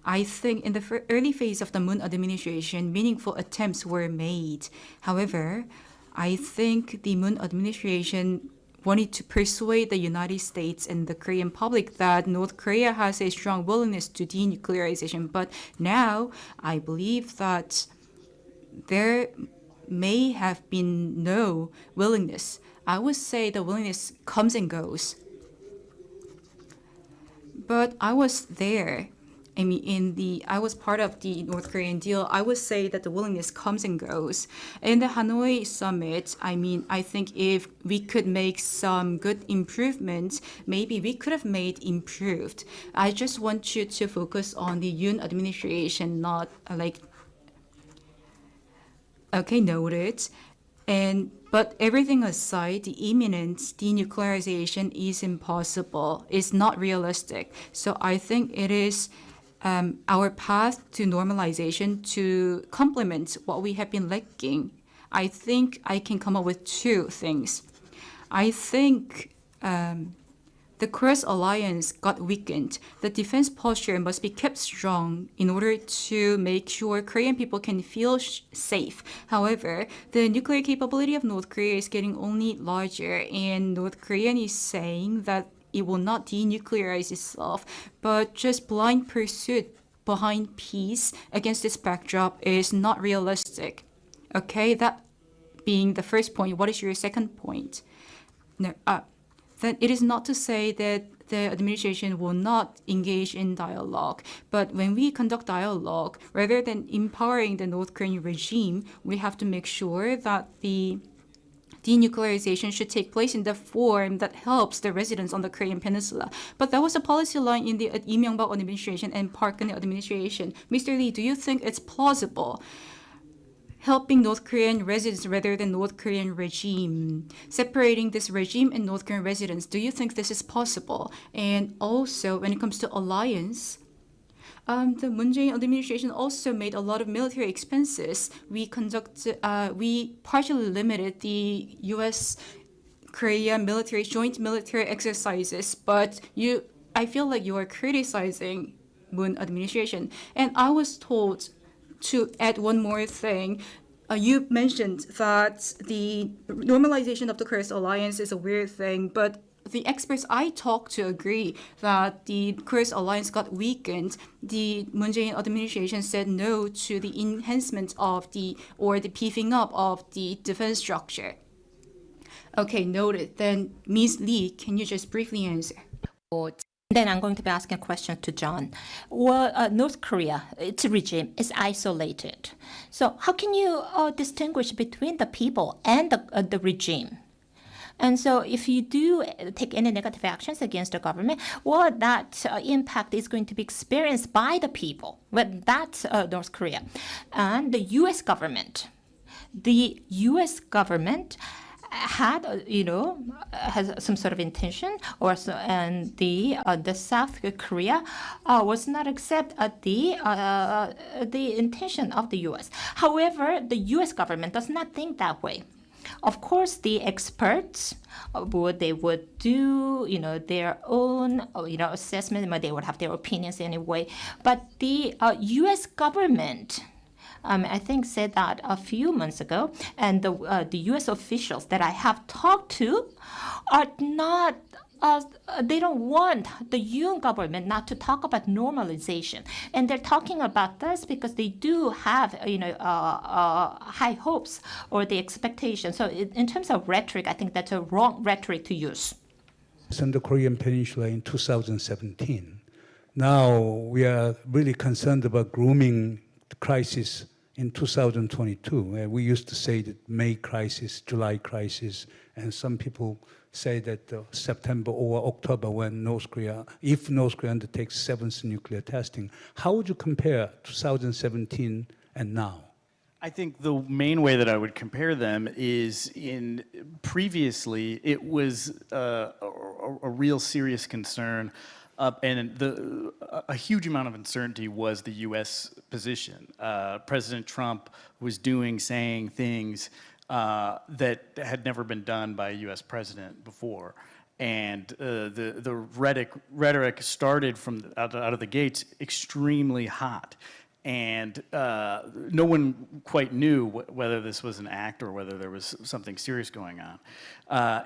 I think in the early phase of the Moon administration, meaningful attempts were made. However, I think the Moon administration wanted to persuade the United States and the Korean public that North Korea has a strong willingness to denuclearization. But now, I believe that there may have been no willingness. I would say the willingness comes and goes. But I was there. I mean, I was part of the North Korean deal. I would say that the willingness comes and goes. In the Hanoi summit, I think if we could make some good improvements, maybe we could have made improved. I just want you to focus on the Yoon administration, not okay, noted. But everything aside, the imminent denuclearization is impossible. It's not realistic. So I think it is our path to normalization to complement what we have been lacking. I think I can come up with two things. I think the cross alliance got weakened. The defense posture must be kept strong in order to make sure Korean people can feel safe. However, the nuclear capability of North Korea is getting only larger, and North Korea is saying that it will not denuclearize itself, but just blind pursuit behind peace against this backdrop is not realistic. Okay, that being the first point, what is your second point? No, then it is not to say that the administration will not engage in dialogue. But when we conduct dialogue, rather than empowering the North Korean regime, we have to make sure that the denuclearization should take place in the form that helps the residents on the Korean Peninsula. But that was a policy line in the Lee Myung-bak administration and Park Geun-hye administration. Mr. Lee, do you think it's plausible helping North Korean residents rather than North Korean regime, separating this regime and North Korean residents? Do you think this is possible? And also, when it comes to alliance, the Moon Jae-in administration also made a lot of military expenses. We partially limited the U.S.-Korea joint military exercises, but I feel like you are criticizing Moon administration. And I was told to add one more thing. You mentioned that the normalization of the Korean alliance is a weird thing, but the experts I talked to agree that the Korean alliance got weakened. The Moon Jae-in administration said no to the enhancement of the beefing up of the defense structure. Okay, noted. Then Ms. Lee, can you just briefly answer? Then I'm going to be asking a question to John. Well, North Korea, its regime is isolated. So how can you distinguish between the people and the regime? And so if you do take any negative actions against the government, well, that impact is going to be experienced by the people. Well, that's North Korea. And the U.S. government. The U.S. government had, has some sort of intention, and the South Korea was not accept the intention of the U.S. However, the U.S. government does not think that way. Of course, the experts they would do their own assessment, they would have their opinions anyway. But the U.S. government, I think, said that a few months ago, and the U.S. officials that I have talked to are not. They don't want the Yoon government not to talk about normalization, and they're talking about this because they do have high hopes or the expectation. So in terms of rhetoric, I think that's a wrong rhetoric to use. On the Korean Peninsula in 2017, now we are really concerned about grooming crisis in 2022. We used to say that May crisis, July crisis, and some people say that September or October when North Korea, if North Korea undertakes seventh nuclear testing. How would you compare 2017 and now? I think the main way that I would compare them is previously it was a real serious concern, and a huge amount of uncertainty was the U.S. position. President Trump was saying things that had never been done by a U.S. president before. And the rhetoric started from out of the gates extremely hot. And no one quite knew whether this was an act or whether there was something serious going on.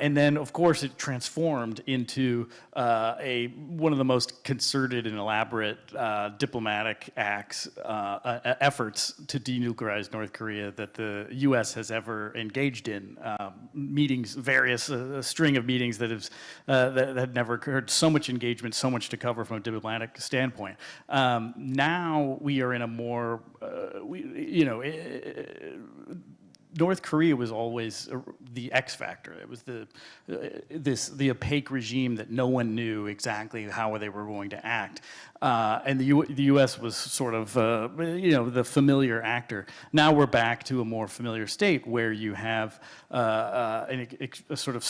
And then, of course, it transformed into one of the most concerted and elaborate diplomatic efforts to denuclearize North Korea that the U.S. has ever engaged in. Meetings, a string of meetings that had never occurred. So much engagement, so much to cover from a diplomatic standpoint. Now we are in a more, North Korea was always the X factor. It was the opaque regime that no one knew exactly how they were going to act, and the U.S. was sort of the familiar actor. Now we're back to a more familiar state where you have a sort of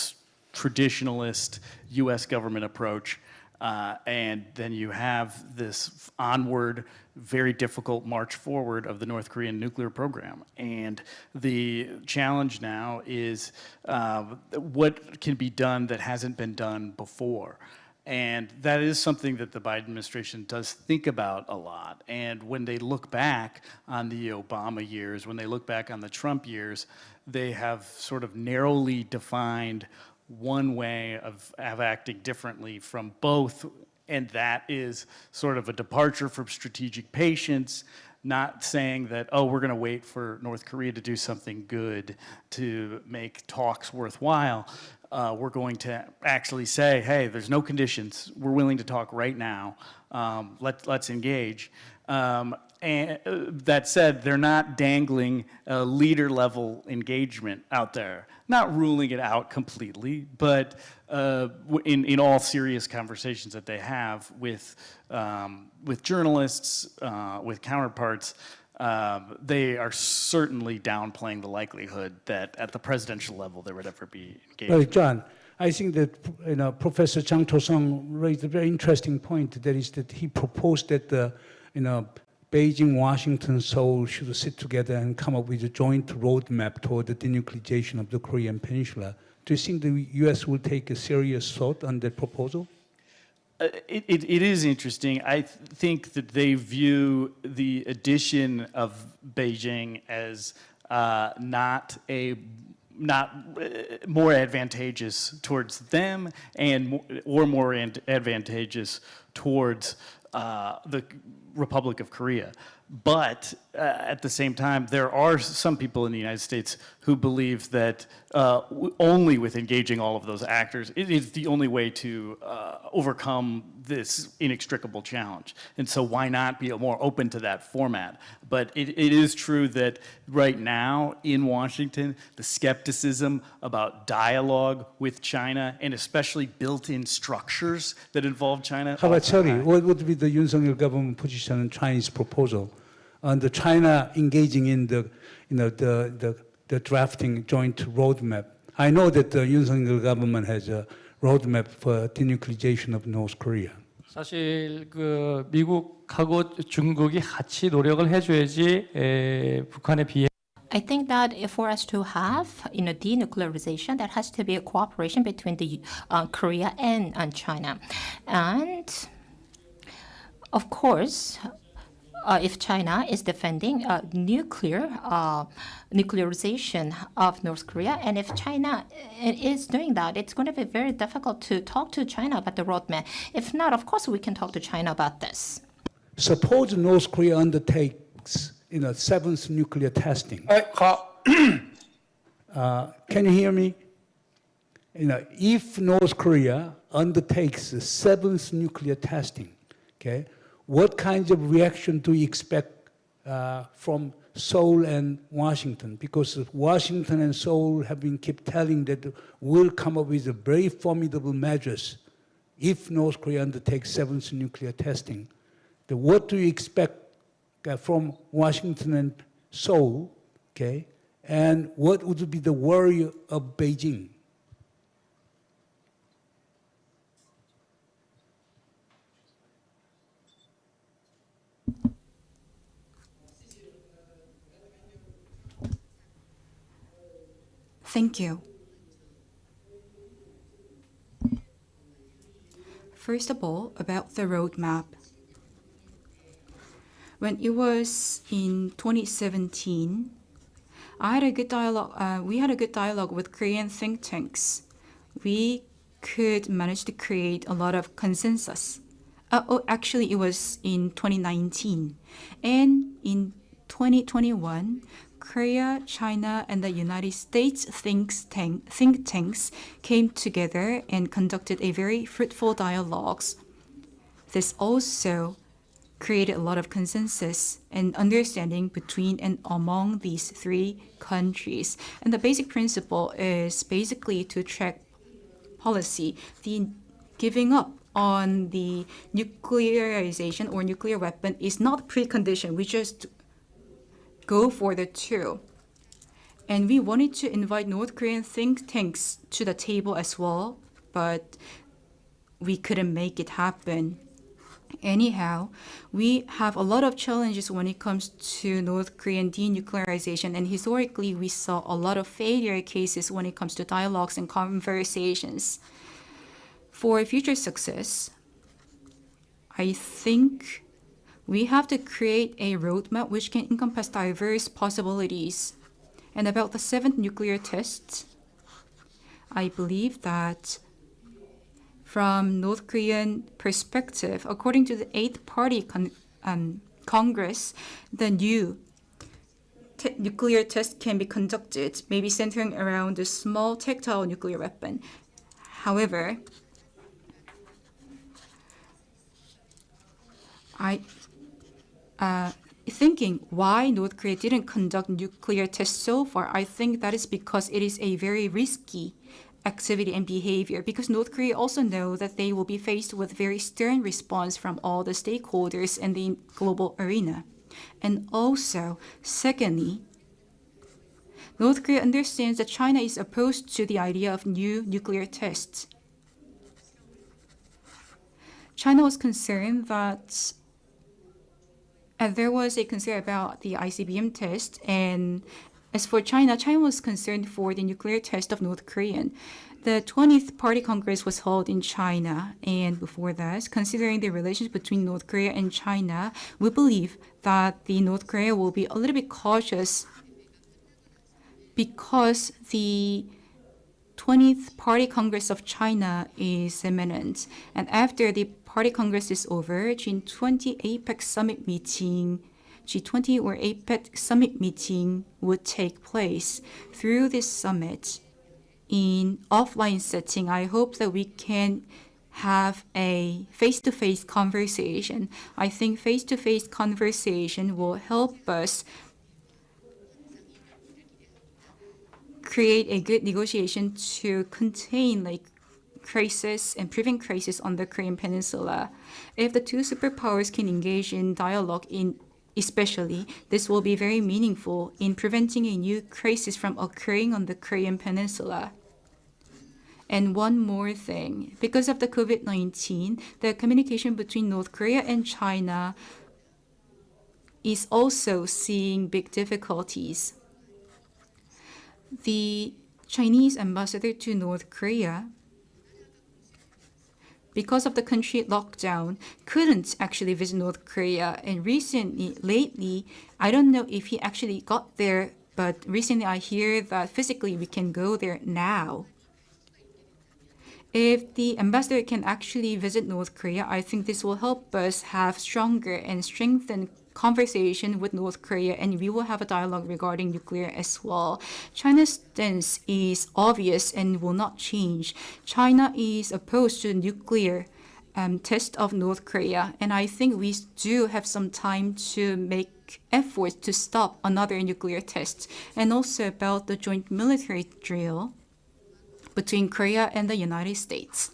traditionalist U.S. government approach. And then you have this onward, very difficult march forward of the North Korean nuclear program. And the challenge now is what can be done that hasn't been done before. And that is something that the Biden administration does think about a lot. And when they look back on the Obama years, when they look back on the Trump years, they have sort of narrowly defined one way of acting differently from both, and that is sort of a departure from strategic patience, not saying that, oh, we're going to wait for North Korea to do something good to make talks worthwhile. We're going to actually say, hey, there's no conditions. We're willing to talk right now. Let's engage. And that said, they're not dangling a leader-level engagement out there, not ruling it out completely, but in all serious conversations that they have with journalists, with counterparts, they are certainly downplaying the likelihood that at the presidential level there would ever be engagement. Well, John, I think that Professor Chang To-sung raised a very interesting point. That is that he proposed that Beijing, Washington, Seoul should sit together and come up with a joint roadmap toward the denuclearization of the Korean Peninsula. Do you think the U.S. will take a serious thought on that proposal? It is interesting. I think that they view the addition of Beijing as not more advantageous towards them or more advantageous towards the Republic of Korea. But at the same time, there are some people in the United States who believe that only with engaging all of those actors, it is the only way to overcome this inextricable challenge. And so why not be more open to that format? But it is true that right now in Washington, the skepticism about dialogue with China, and especially built-in structures that involve China. How about Terry? What would be the Yoon Suk-yeol government position on Chinese proposal? On the China engaging in the drafting joint roadmap. I know that the Yoon Suk-yeol government has a roadmap for denuclearization of North Korea. 사실 그 미국하고 중국이 같이 노력을 해줘야지 북한의 비핵. I think that for us to have denuclearization, that has to be a cooperation between the Korea and China, and of course. If China is defending nuclearization of North Korea, and if China is doing that, it's going to be very difficult to talk to China about the roadmap. If not, of course, we can talk to China about this. Suppose North Korea undertakes, seventh nuclear testing. Can you hear me? If North Korea undertakes the seventh nuclear testing, okay, what kinds of reaction do you expect from Seoul and Washington, because Washington and Seoul have been keep telling that we'll come up with very formidable measures if North Korea undertakes seventh nuclear testing. What do you expect from Washington and Seoul, okay? And what would be the worry of Beijing? Thank you. First of all, about the roadmap. When it was in 2017, I had a good dialogue. We had a good dialogue with Korean think tanks. We could manage to create a lot of consensus. Actually, it was in 2019, and in 2021, Korea, China, and the United States think tanks came together and conducted a very fruitful dialogues. This also created a lot of consensus and understanding between and among these three countries. And the basic principle is basically to track policy, the giving up on the nuclearization or nuclear weapon is not a precondition. We just go for the two. And we wanted to invite North Korean think tanks to the table as well, but we couldn't make it happen. Anyhow, we have a lot of challenges when it comes to North Korean denuclearization, and historically we saw a lot of failure cases when it comes to dialogues and conversations. For future success, I think we have to create a roadmap which can encompass diverse possibilities. And about the seventh nuclear test, I believe that from North Korean perspective, according to the Eighth Party Congress, the new nuclear test can be conducted, maybe centering around a small tactile nuclear weapon. However, thinking why North Korea didn't conduct nuclear tests so far, I think that is because it is a very risky activity and behavior, because North Korea also know that they will be faced with very stern response from all the stakeholders in the global arena. And also, secondly, North Korea understands that China is opposed to the idea of new nuclear tests. China was concerned that there was a concern about the ICBM test, and as for China, China was concerned for the nuclear test of North Korea. The 20th Party Congress was held in China, and before that, considering the relations between North Korea and China, we believe that the North Korea will be a little bit cautious because the 20th Party Congress of China is imminent. And after the Party Congress is over, G20 APEC summit meeting, G20 or APEC summit meeting would take place. Through this summit, in offline setting, I hope that we can have a face-to-face conversation. I think face-to-face conversation will help us create a good negotiation to contain crisis and prevent crisis on the Korean Peninsula. If the two superpowers can engage in dialogue especially, this will be very meaningful in preventing a new crisis from occurring on the Korean Peninsula. And one more thing, because of the COVID-19, the communication between North Korea and China is also seeing big difficulties. The Chinese ambassador to North Korea, because of the country lockdown, couldn't actually visit North Korea. And lately, I don't know if he actually got there, but recently I hear that physically we can go there now. If the ambassador can actually visit North Korea, I think this will help us have stronger and strengthened conversation with North Korea, and we will have a dialogue regarding nuclear as well. China's stance is obvious and will not change. China is opposed to nuclear test of North Korea, and I think we do have some time to make make efforts to stop another nuclear test, and also about the joint military drill between Korea and the United States.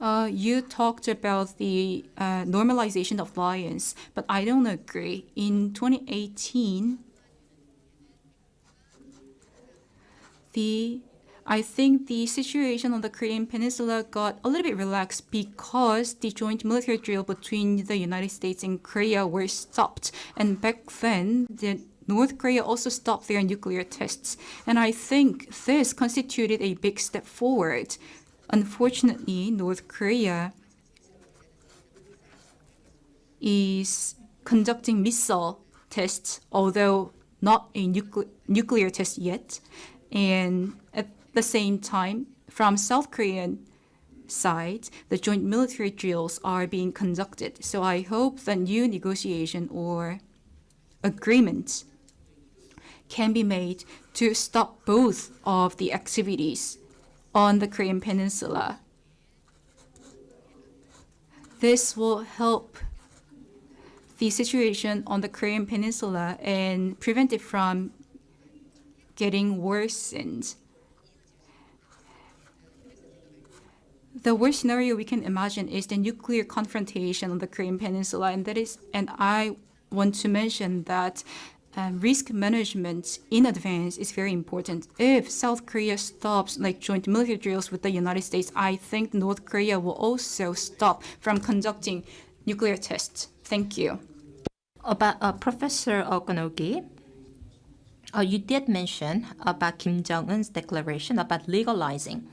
You talked about the normalization of alliance, but I don't agree. In 2018, I think the situation on the Korean Peninsula got a little bit relaxed because the joint military drill between the United States and Korea were stopped. And back then, North Korea also stopped their nuclear tests. And I think this constituted a big step forward. Unfortunately, North Korea is conducting missile tests, although not a nuclear test yet. And at the same time, from South Korean side, the joint military drills are being conducted. So I hope that new negotiation or agreement can be made to stop both of the activities on the Korean Peninsula. This will help the situation on the Korean Peninsula and prevent it from getting worsened. The worst scenario we can imagine is the nuclear confrontation on the Korean Peninsula, and I want to mention that risk management in advance is very important. If South Korea stops joint military drills with the United States, I think North Korea will also stop from conducting nuclear tests. Thank you. About Professor Okonogi, you did mention about Kim Jong-un's declaration about legalizing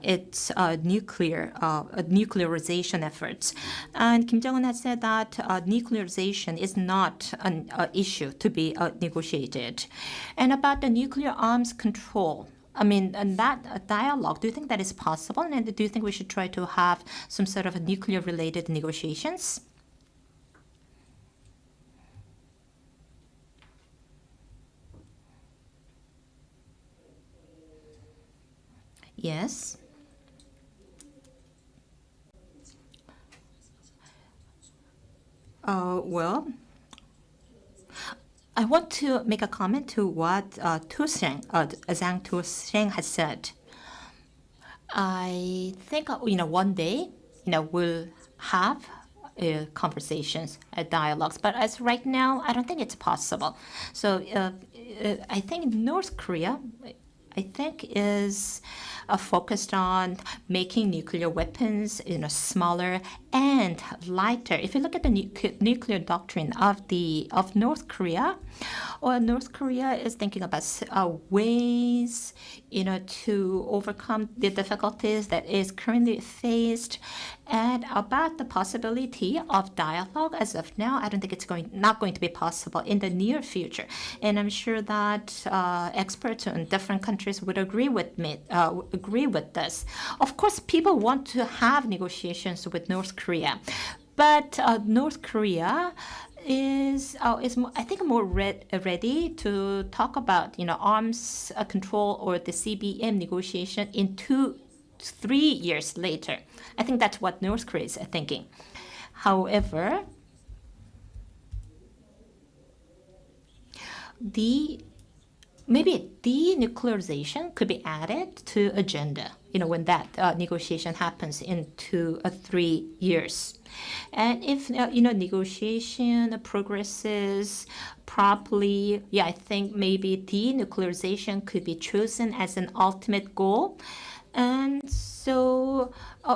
its nuclearization efforts. And Kim Jong-un has said that nuclearization is not an issue to be negotiated. And about the nuclear arms control, and that dialogue, do you think that is possible? And do you think we should try to have some sort of nuclear-related negotiations? Yes. Well, I want to make a comment to what Zhang Tu-Sheng has said. I think one day we'll have conversations, dialogues, but as right now, I don't think it's possible. So I think North Korea, is focused on making nuclear weapons smaller and lighter. If you look at the nuclear doctrine of North Korea, North Korea is thinking about ways to overcome the difficulties that is currently faced, and about the possibility of dialogue. As of now, I don't think it's not going to be possible in the near future. And I'm sure that experts in different countries would agree with this. Of course, people want to have negotiations with North Korea, but North Korea is I think more ready to talk about arms control or the CBM negotiation in 2-3 years later. I think that's what North Korea is thinking. However, maybe denuclearization could be added to agenda, when that negotiation happens in 2 or 3 years. And if, negotiation progresses properly, I think maybe denuclearization could be chosen as an ultimate goal. And so,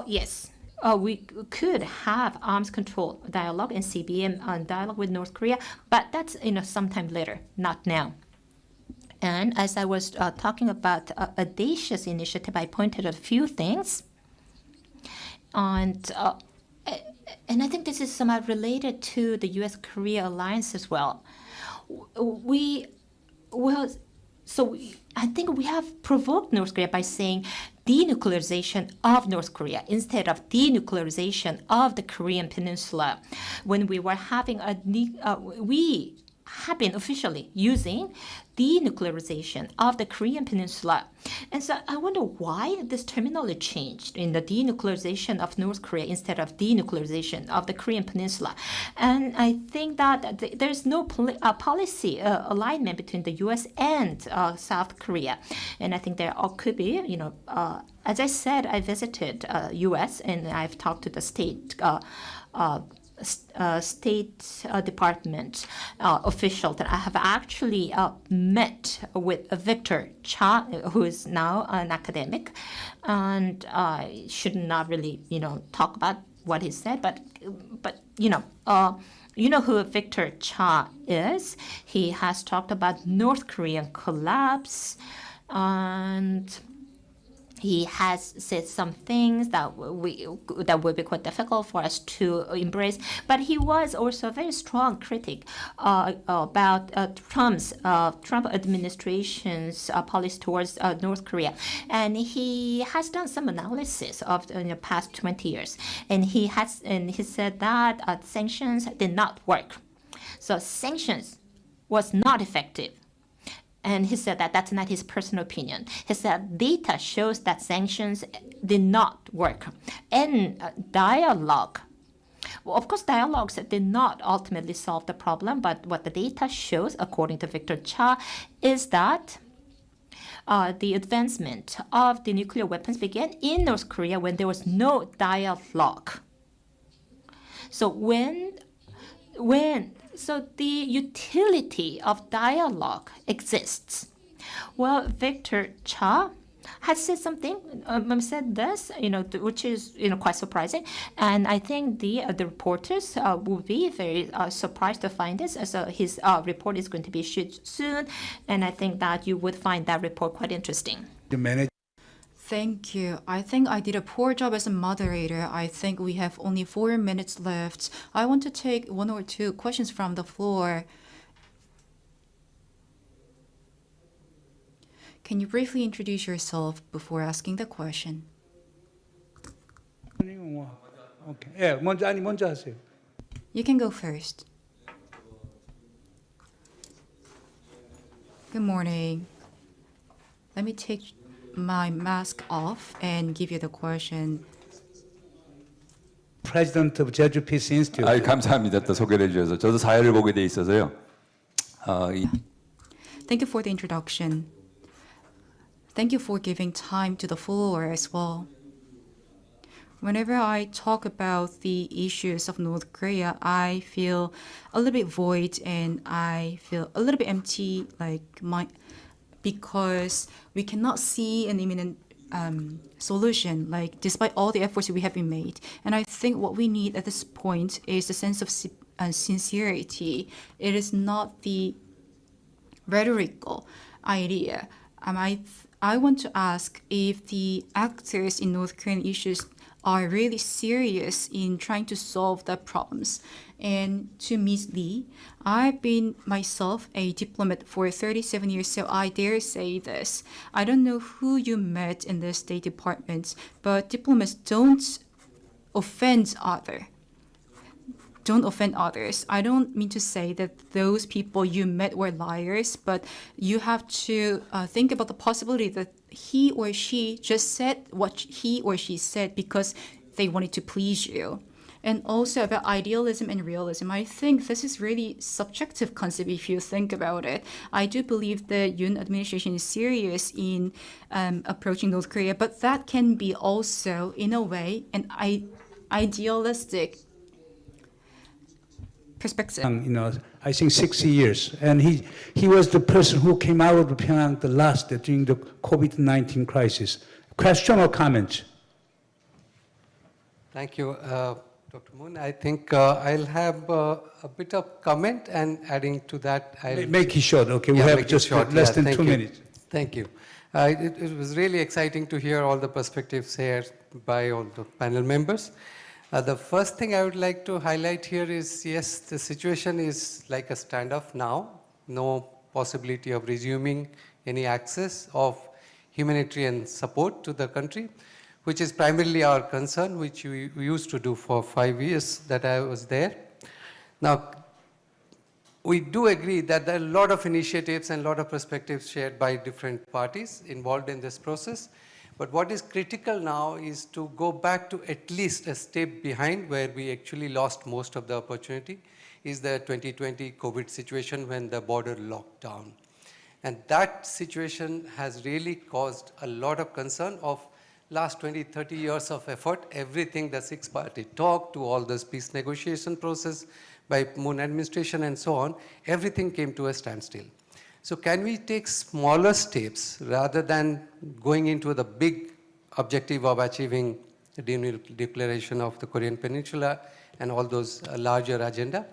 yes, we could have arms control dialogue and CBM dialogue with North Korea, but that's, sometime later, not now. And as I was talking about audacious initiative, I pointed out a few things. And I think this is somewhat related to the U.S.-Korea alliance as well. I think we have provoked North Korea by saying denuclearization of North Korea instead of denuclearization of the Korean Peninsula. When we were having have been officially using denuclearization of the Korean Peninsula. And so I wonder why this terminology changed in the denuclearization of North Korea instead of denuclearization of the Korean Peninsula. And I think that there's no policy alignment between the U.S. and South Korea. And I think there could be, as I said, I visited U.S. and I've talked to the State Department official that I have actually met with Victor Cha, who is now an academic, and I should not really, talk about what he said, but you know who Victor Cha is. He has talked about North Korean collapse, and he has said some things that would be quite difficult for us to embrace. But he was also a very strong critic about Trump administration's policy towards North Korea, and he has done some analysis of the past 20 years, and he said that sanctions did not work. So sanctions was not effective. And he said that that's not his personal opinion. He said data shows that sanctions did not work. And dialogue, well, of course, dialogues did not ultimately solve the problem, but what the data shows, according to Victor Cha, is that the advancement of the nuclear weapons began in North Korea when there was no dialogue. So so the utility of dialogue exists. Well, Victor Cha has said something, said this, which is, quite surprising. And I think the reporters will be very surprised to find this. So his report is going to be issued soon. And I think that you would find that report quite interesting. Thank you. I think I did a poor job as a moderator. I think we have only 4 minutes left. I want to take 1 or 2 questions from the floor. Can you briefly introduce yourself before asking the question? Okay. 예, 먼저 하세요. You can go first. Good morning. Let me take my mask off and give you the question. President of Jeju Peace Institute. 감사합니다. 또 소개를 해주셔서 저도 사회를 보게 돼 있어서요. Thank you for the introduction. Thank you for giving time to the floor as well. Whenever I talk about the issues of North Korea, I feel a little bit void and I feel a little bit empty, because we cannot see an imminent solution, despite all the efforts we have been made. And I think what we need at this point is a sense of sincerity. It is not the rhetorical idea. I want to ask if the actors in North Korean issues are really serious in trying to solve the problems. And to Ms. Lee, I've been myself a diplomat for 37 years, so I dare say this. I don't know who you met in the State Department, but diplomats don't offend others. I don't mean to say that those people you met were liars, but you have to think about the possibility that he or she just said what he or she said because they wanted to please you. And also about idealism and realism, I think this is really subjective concept if you think about it. I do believe the Yoon administration is serious in approaching North Korea, but that can be also, in a way, an idealistic perspective. I think 60 years. And he was the person who came out of Pyongyang the last during the COVID-19 crisis. Question or comment? Thank you, Dr. Moon. I think I'll have a bit of comment, and adding to that, I'll make it short. Okay, we have just less than 2 minutes. Thank you. It was really exciting to hear all the perspectives shared by all the panel members. The first thing I would like to highlight here is, yes, the situation is like a standoff now. No possibility of resuming any access of humanitarian support to the country, which is primarily our concern, which we used to do for 5 years that I was there. Now, we do agree that there are a lot of initiatives and a lot of perspectives shared by different parties involved in this process. But what is critical now is to go back to at least a step behind where we actually lost most of the opportunity, is the 2020 COVID situation when the border locked down. And that situation has really caused a lot of concern of last 20, 30 years of effort, everything the six-party talk to all this peace negotiation process by Moon administration and so on, everything came to a standstill. So can we take smaller steps rather than going into the big objective of achieving the declaration of the Korean Peninsula and all those larger agenda?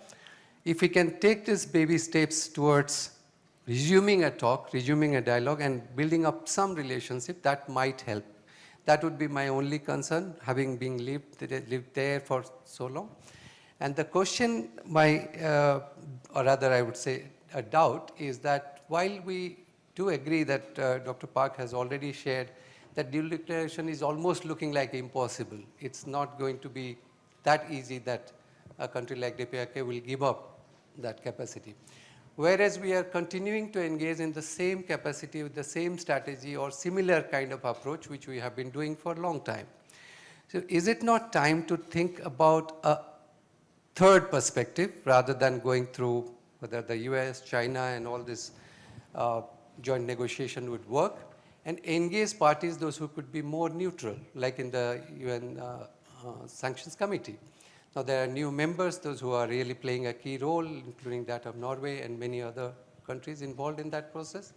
If we can take these baby steps towards resuming a talk, resuming a dialogue and building up some relationship, that might help. That would be my only concern, having been lived there for so long. And the question, or rather I would say a doubt, is that while we do agree that Dr. Park has already shared that declaration is almost looking like impossible. It's not going to be that easy that a country like DPRK will give up that capacity. Whereas we are continuing to engage in the same capacity with the same strategy or similar kind of approach, which we have been doing for a long time. So is it not time to think about a third perspective rather than going through whether the US, China, and all this joint negotiation would work, and engage parties, those who could be more neutral, like in the UN Sanctions Committee. Now there are new members, those who are really playing a key role, including that of Norway and many other countries involved in that process.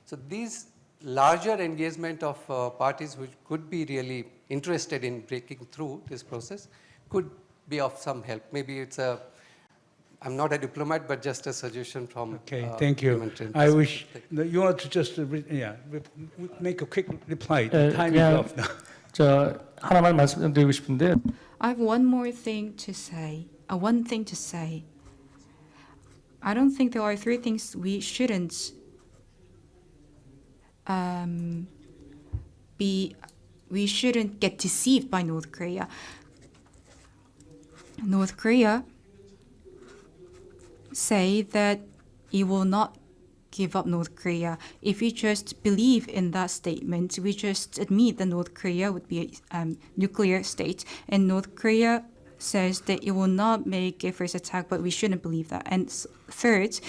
So these larger engagement of parties which could be really interested in breaking through this process could be of some help. Maybe it's I'm not a diplomat, but just a suggestion from Okay, thank you. I wish you want to just make a quick reply. The time is off now. 저 하나만 말씀드리고 싶은데 I have one more thing to say. One thing to say. I don't think there are three things we shouldn't we shouldn't get deceived by North Korea. North Korea say that it will not give up North Korea. If we just believe in that statement, we just admit that North Korea would be a nuclear state, and North Korea says that it will not make a first attack, but we shouldn't believe that. And third,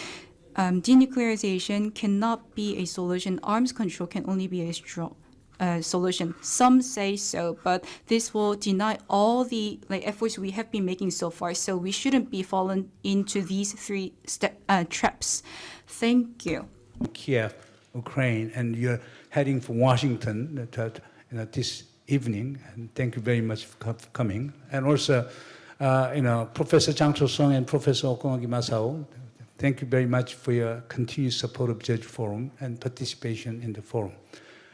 denuclearization cannot be a solution. Arms control can only be a strong solution. Some say so, but this will deny all the efforts we have been making so far. So we shouldn't be fallen into these three traps. Thank you. Kiev, Ukraine, and you're heading for Washington this evening. And thank you very much for coming. And also, Professor Jang Cho-sung and Professor Okonagi Masao, thank you very much for your continued support of Jeju Forum and participation in the forum.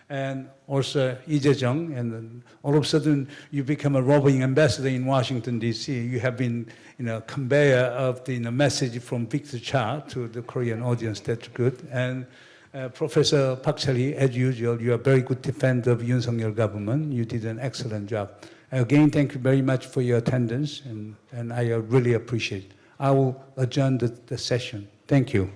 And also Lee Jae-jung, and all of a sudden you become a roving ambassador in Washington, D.C. You have been, conveyor of the message from Victor Cha to the Korean audience. That's good. And Professor Park Cha-lee, as usual, you are a very good defender of Yoon Suk-yeol government. You did an excellent job. Again, thank you very much for your attendance, and I really appreciate it. I will adjourn the session. Thank you.